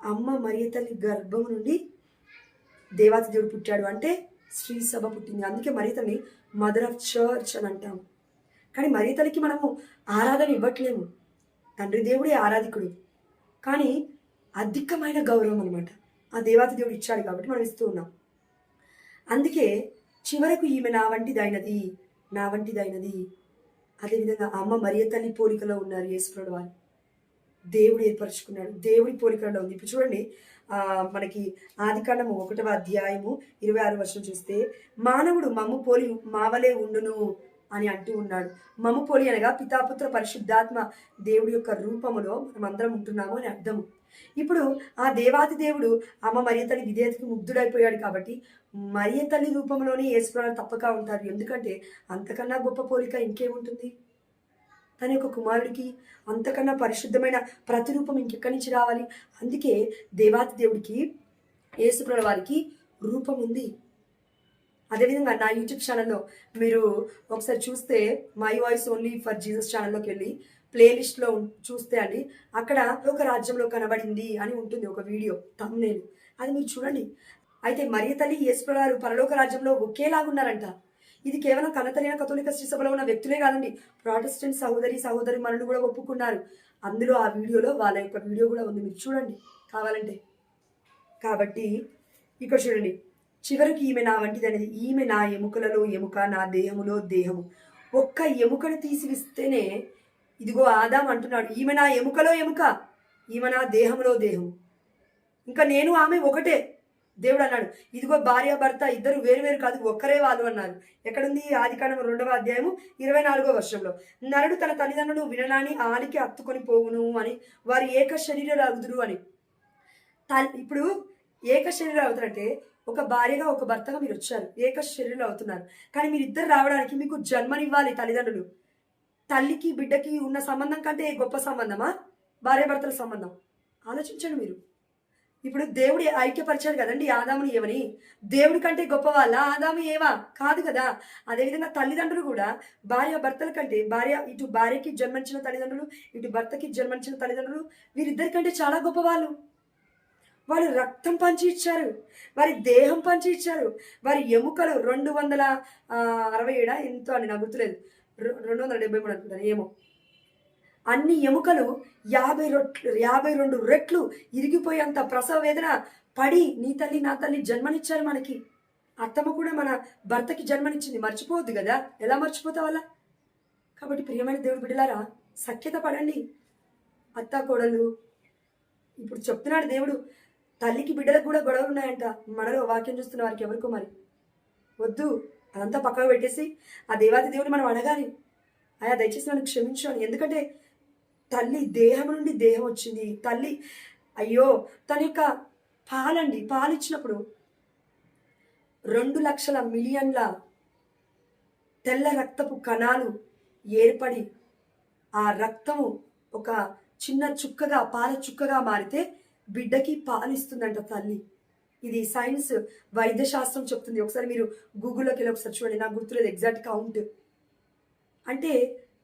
అమ్మ మరియ తల్లి గర్భము నుండి దేవాతి దేవుడు పుట్టాడు, అంటే స్త్రీ సభ పుట్టింది. అందుకే మరియ తల్లి మదర్ ఆఫ్ చర్చ్ అని అంటాము. కానీ మరియ తల్లికి మనము ఆరాధన ఇవ్వట్లేము. తండ్రి దేవుడే ఆరాధికుడు, కానీ అధికమైన గౌరవం అనమాట ఆ దేవాతి దేవుడు ఇచ్చాడు కాబట్టి మనం ఇస్తూ ఉన్నాం. అందుకే చివరకు ఈమె నా వంటిదైనది, నా వంటిదైనది. అదేవిధంగా అమ్మ మరియ తల్లి పోలికలో ఉన్నారు యేసుప్రభుల వారు. దేవుడు ఏర్పరచుకున్నాడు, దేవుడి పోలికలో ఉంది. ఇప్పుడు చూడండి, మనకి ఆదికాండము 1వ అధ్యాయము 26వ వచనం చూస్తే, మానవుడు మమ్ము పోలి మావలే ఉండును అని అంటూ ఉన్నాడు. మమ్ము పోలి అనగా పితాపుత్ర పరిశుద్ధాత్మ దేవుడి యొక్క రూపములో మనం అందరం ఉంటున్నాము అని అర్థము. ఇప్పుడు ఆ దేవాది దేవుడు అమ్మ మరియ తల్లి విధేయతకి ముగ్ధుడైపోయాడు కాబట్టి మరియ తల్లి రూపంలోనే యేసుప్రభువు తప్పక ఉంటారు. ఎందుకంటే అంతకన్నా గొప్ప పోలిక ఇంకేముంటుంది? తన యొక్క కుమారుడికి అంతకన్నా పరిశుద్ధమైన ప్రతిరూపం ఇంకెక్కడి నుంచి రావాలి? అందుకే దేవాతి దేవుడికి యేసుప్రభుల వారికి రూపం ఉంది. అదేవిధంగా నా యూట్యూబ్ ఛానల్లో మీరు ఒకసారి చూస్తే my voice only for Jesus ఛానల్లోకి వెళ్ళి ప్లేలిస్ట్లో చూస్తే అండి, అక్కడ ఒక రాజ్యంలో కనబడింది అని ఉంటుంది ఒక వీడియో థంబ్నెయిల్. అది మీరు చూడండి. అయితే మరియ తల్లి యేసుప్రభుల వారు పరలోక రాజ్యంలో ఒకేలాగున్నారంట. ఇది కేవలం కన్నతల్లిన కథోలిక శ్రీ సభలో ఉన్న వ్యక్తులే కాదండి, ప్రాటెస్టెంట్ సహోదరి మనులు కూడా ఒప్పుకున్నారు. అందులో ఆ వీడియోలో వాళ్ళ యొక్క వీడియో కూడా ఉంది, మీరు చూడండి కావాలంటే. కాబట్టి ఇక్కడ చూడండి, చివరికి ఈమె నా వంటిది అనేది, ఈమె నా ఎముకలలో ఎముక, నా దేహములో దేహము. ఒక్క ఎముకను తీసివిస్తేనే ఇదిగో ఆదాం అంటున్నాడు, ఈమె నా ఎముకలో ఎముక, ఈమె నా దేహంలో దేహము, ఇంకా నేను ఆమె ఒకటే. దేవుడు అన్నాడు, ఇదిగో భార్య భర్త ఇద్దరు వేరు కాదు, ఒక్కరే వాళ్ళు అన్నారు. ఎక్కడుంది? ఆదికాండం 2వ అధ్యాయము 24వ వచనంలో. నరుడు తన తల్లిదండ్రులను విననాని ఆలికి అత్తుకొని పోవును అని, వారు ఏక శరీరాలు అవుదురు అని. ఇప్పుడు ఏక శరీరాలు అవుతారంటే ఒక భార్యగా ఒక భర్తగా మీరు వచ్చారు, ఏక శరీరాలు అవుతున్నారు. కానీ మీరు ఇద్దరు రావడానికి మీకు జన్మనివ్వాలి తల్లిదండ్రులు. తల్లికి బిడ్డకి ఉన్న సంబంధం కంటే గొప్ప సంబంధమా భార్య భర్తల సంబంధం? ఆలోచించండి మీరు. ఇప్పుడు దేవుడు ఐక్యపరిచాడు కదండి ఆదాముని ఏవని. దేవుడి కంటే గొప్ప వాళ్ళ ఆదాము ఏవా? కాదు కదా. అదేవిధంగా తల్లిదండ్రులు కూడా భార్య భర్తల కంటే, ఇటు భార్యకి జన్మించిన తల్లిదండ్రులు, ఇటు భర్తకి జన్మించిన తల్లిదండ్రులు వీరిద్దరికంటే చాలా గొప్ప వాళ్ళు. వాళ్ళు రక్తం పంచి ఇచ్చారు, వారి దేహం పంచి ఇచ్చారు, వారి ఎముకలు 267 ఎంతో అని నాకు గుర్తులేదు, 273 అనుకుంటాను ఏమో, అన్ని ఎముకలు 52 రెట్లు ఇరిగిపోయేంత ప్రసవ వేదన పడి నీ తల్లి నా తల్లి జన్మనిచ్చారు మనకి. అత్తమ్మ కూడా మన భర్తకి జన్మనిచ్చింది, మర్చిపోవద్దు కదా. ఎలా మర్చిపోతావు అలా? కాబట్టి ప్రియమైన దేవుడి బిడ్డలారా, సఖ్యత పడండి అత్త కోడలు. ఇప్పుడు చెప్తున్నాడు దేవుడు, తల్లికి బిడ్డలకు కూడా గొడవలు ఉన్నాయంట. మనలో వాక్యం చూస్తున్న వారికి ఎవరికో మరి వద్దు, అదంతా పక్కకు పెట్టేసి ఆ దేవాది దేవుని మనం అడగాలి, అయ్యా దయచేసి నన్ను క్షమించు అని. ఎందుకంటే తల్లి దేహం నుండి దేహం వచ్చింది. తల్లి అయ్యో తన యొక్క పాలు ఇచ్చినప్పుడు 2 లక్షల మిలియన్ల తెల్ల రక్తపు కణాలు ఏర్పడి ఆ రక్తము ఒక చిన్న చుక్కగా, పాల చుక్కగా మారితే బిడ్డకి పాలు ఇస్తుందంట తల్లి. ఇది సైన్స్, వైద్య శాస్త్రం చెప్తుంది. ఒకసారి మీరు గూగుల్లోకి వెళ్ళి ఒకసారి చూడండి, నాకు గుర్తులేదు ఎగ్జాక్ట్ కౌంట్. అంటే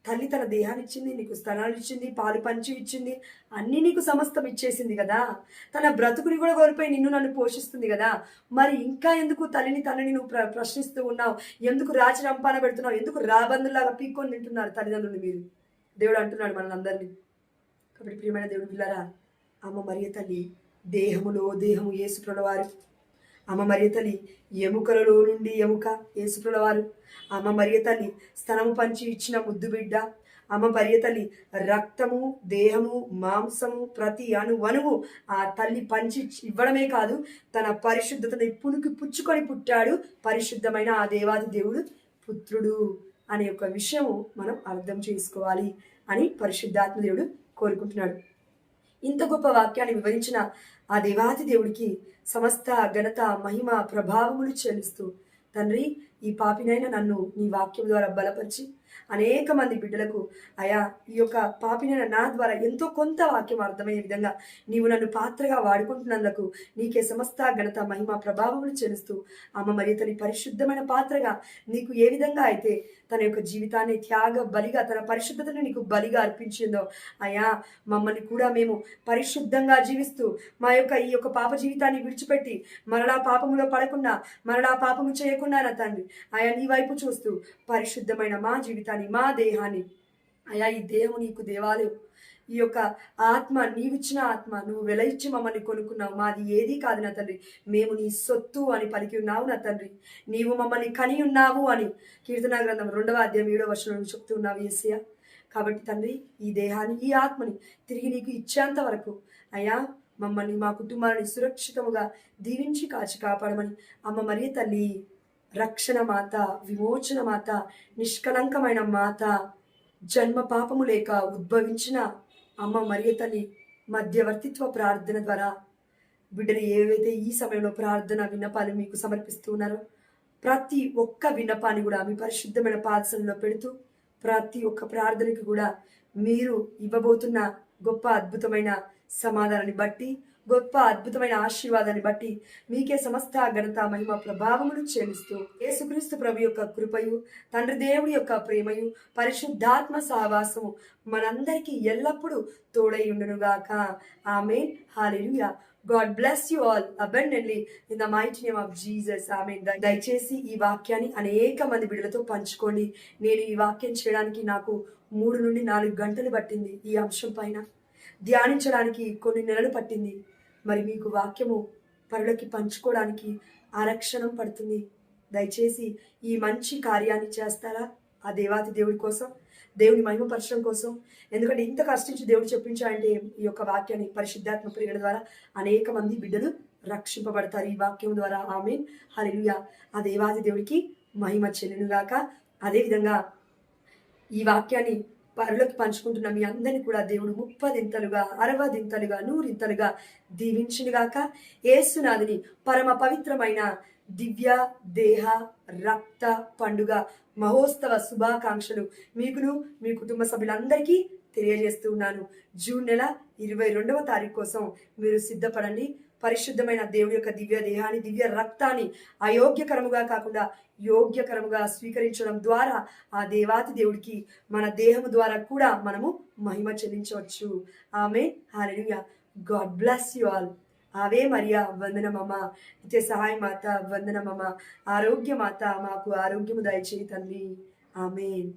తల్లి తన దేహాన్ని ఇచ్చింది, నీకు స్తనాలు ఇచ్చింది, పాలు పంచి ఇచ్చింది, అన్నీ నీకు సమస్తం ఇచ్చేసింది కదా. తన బ్రతుకుని కూడా కోల్పోయి నిన్ను నన్ను పోషిస్తుంది కదా. మరి ఇంకా ఎందుకు తల్లిని నువ్వు ప్రశ్నిస్తూ ఉన్నావు? ఎందుకు రాచి రంపాన పెడుతున్నావు? ఎందుకు రాబందులాగా పీక్కొని తింటున్నారు తల్లిదండ్రులు మీరు? దేవుడు అంటున్నాడు మనందరినీ. కాబట్టి ప్రియమైన దేవుడు పిల్లరా, అమ్మ మరియ తల్లి దేహములో దేహము యేసుప్రభుల వారు. అమ్మ మరియ తల్లి ఎముకలలో నుండి ఎముక యేసుప్రభుల వారు. అమ్మ మరియ తల్లి స్తనము పంచి ఇచ్చిన ముద్దు బిడ్డ. అమ్మ మరియ తల్లి రక్తము, దేహము, మాంసము, ప్రతి అణువణువు ఆ తల్లి పంచి ఇవ్వడమే కాదు, తన పరిశుద్ధతని పుచ్చుకొని పుట్టాడు పరిశుద్ధమైన ఆ దేవాది దేవుడు పుత్రుడు అనే ఒక విషయము మనం అర్థం చేసుకోవాలి అని పరిశుద్ధాత్మ దేవుడు కోరుకుంటున్నాడు. ఇంత గొప్ప వాక్యాన్ని వివరించిన ఆ దేవాది దేవుడికి సమస్త ఘనత, మహిమ, ప్రభావములు చెల్లిస్తూ, తండ్రి ఈ పాపినైనా నన్ను నీ వాక్యం ద్వారా బలపరిచి అనేక మంది బిడ్డలకు అయా ఈ యొక్క పాపినైన నా ద్వారా ఎంతో కొంత వాక్యం అర్థమయ్యే విధంగా నీవు నన్ను పాత్రగా వాడుకుంటున్నందుకు నీకే సమస్త ఘనత, మహిమ, ప్రభావములు చెల్లిస్తూ అమ్మ మరి తన పరిశుద్ధమైన పాత్రగా నీకు ఏ విధంగా అయితే తన యొక్క జీవితాన్ని త్యాగ బలిగా, తన పరిశుద్ధతను నీకు బలిగా అర్పించిందో అయా మమ్మల్ని కూడా మేము పరిశుద్ధంగా జీవిస్తూ మా యొక్క ఈ యొక్క పాప జీవితాన్ని విడిచిపెట్టి మరలా పాపములో పడకుండా, మరలా పాపము చేయకుండా నా తండ్రి అయా నీ వైపు చూస్తూ పరిశుద్ధమైన మా జీవితాన్ని, మా దేహాన్ని అయా ఈ దేహము నీకు దేవాలయం, ఈ యొక్క ఆత్మ నీవిచ్చిన ఆత్మ, నువ్వు వెలయిచ్చి మమ్మల్ని కొనుక్కున్నావు, మాది ఏదీ కాదు నా తండ్రి, మేము నీ సొత్తు అని పలికి ఉన్నావు నా తండ్రి, నీవు మమ్మల్ని కని ఉన్నావు అని కీర్తన గ్రంథం 2:7 చెప్తూ ఉన్నావు యేసయ్య. కాబట్టి తండ్రి ఈ దేహాన్ని, ఈ ఆత్మని తిరిగి నీకు ఇచ్చేంత వరకు అయ్యా మమ్మల్ని, మా కుటుంబాన్ని సురక్షితముగా దీవించి కాచి కాపాడమని అమ్మ మరియ తల్లి రక్షణ మాత, విమోచన మాత, నిష్కలంకమైన మాత, జన్మ పాపము లేక ఉద్భవించిన అమ్మ మరియ తల్లి మధ్యవర్తిత్వ ప్రార్థన ద్వారా బిడ్డలు ఏవైతే ఈ సమయంలో ప్రార్థన విన్నపాలు మీకు సమర్పిస్తూ ఉన్నారో ప్రతి ఒక్క విన్నపాన్ని కూడా మీ పరిశుద్ధమైన పాదశంలో పెడుతూ ప్రతి ఒక్క ప్రార్థనకి కూడా మీరు ఇవ్వబోతున్న గొప్ప అద్భుతమైన సమాధానాన్ని బట్టి, గొప్ప అద్భుతమైన ఆశీర్వాదాన్ని బట్టి మీకే సమస్త ఘనత, మహిమ, ప్రభావములు చెల్లిస్తూ యేసుక్రీస్తు ప్రభు యొక్క కృపయు, తండ్రి దేవుడి యొక్క ప్రేమయు, పరిశుద్ధాత్మ సహవాసము మనందరికీ ఎల్లప్పుడూ తోడై ఉండునుగాక. Amen. Hallelujah. God bless you all abundantly in the mighty name of Jesus. Amen. దయచేసి ఈ వాక్యాన్ని అనేక మంది బిడ్డలతో పంచుకోండి. నేను ఈ వాక్యం చేయడానికి నాకు 3 నుండి 4 గంటలు పట్టింది. ఈ అంశం పైన ధ్యానించడానికి కొన్ని నెలలు పట్టింది. మరి మీకు వాక్యము పరులకి పంచుకోవడానికి ఆరక్షణం పడుతుంది. దయచేసి ఈ మంచి కార్యాన్ని చేస్తారా ఆ దేవాది దేవుడి కోసం, దేవుని మహిమపరచడం కోసం. ఎందుకంటే ఇంత కష్టించి దేవుడు చెప్పించాలంటే ఈ యొక్క వాక్యాన్ని పరిశుద్ధాత్మ ప్రేరణ ద్వారా అనేక మంది బిడ్డలు రక్షింపబడతారు ఈ వాక్యం ద్వారా. ఆమేన్. హల్లెలూయా. ఆ దేవాది దేవుడికి మహిమ చెల్లునుగాక. అదేవిధంగా ఈ వాక్యాన్ని పరులకు పంచుకుంటున్న మీ అందరినీ కూడా దేవుడు 30 దింతలుగా, 60 దింతలుగా, 100 దింతలుగా దీవించునుగాక. యేసునాథుని పరమ పవిత్రమైన దివ్య దేహ రక్త పండుగ మహోత్సవ శుభాకాంక్షలు మీకును మీ కుటుంబ సభ్యులందరికీ తెలియజేస్తూ ఉన్నాను. జూన్ నెల 22వ తారీఖు కోసం మీరు సిద్ధపడండి. పరిశుద్ధమైన దేవుడి యొక్క దివ్య దేహాన్ని, దివ్య రక్తాన్ని అయోగ్యకరముగా కాకుండా యోగ్యకరముగా స్వీకరించడం ద్వారా ఆ దేవాతి దేవుడికి మన దేహము ద్వారా కూడా మనము మహిమ చెల్లించవచ్చు. Amen. Hallelujah. God bless you all. ఆవే మరియా వందనమమ్మ, నిత్య సహాయ మాత వందనమమ్మ, ఆరోగ్య మాత మాకు ఆరోగ్యము దయచేయి తండ్రి. ఆమేన్.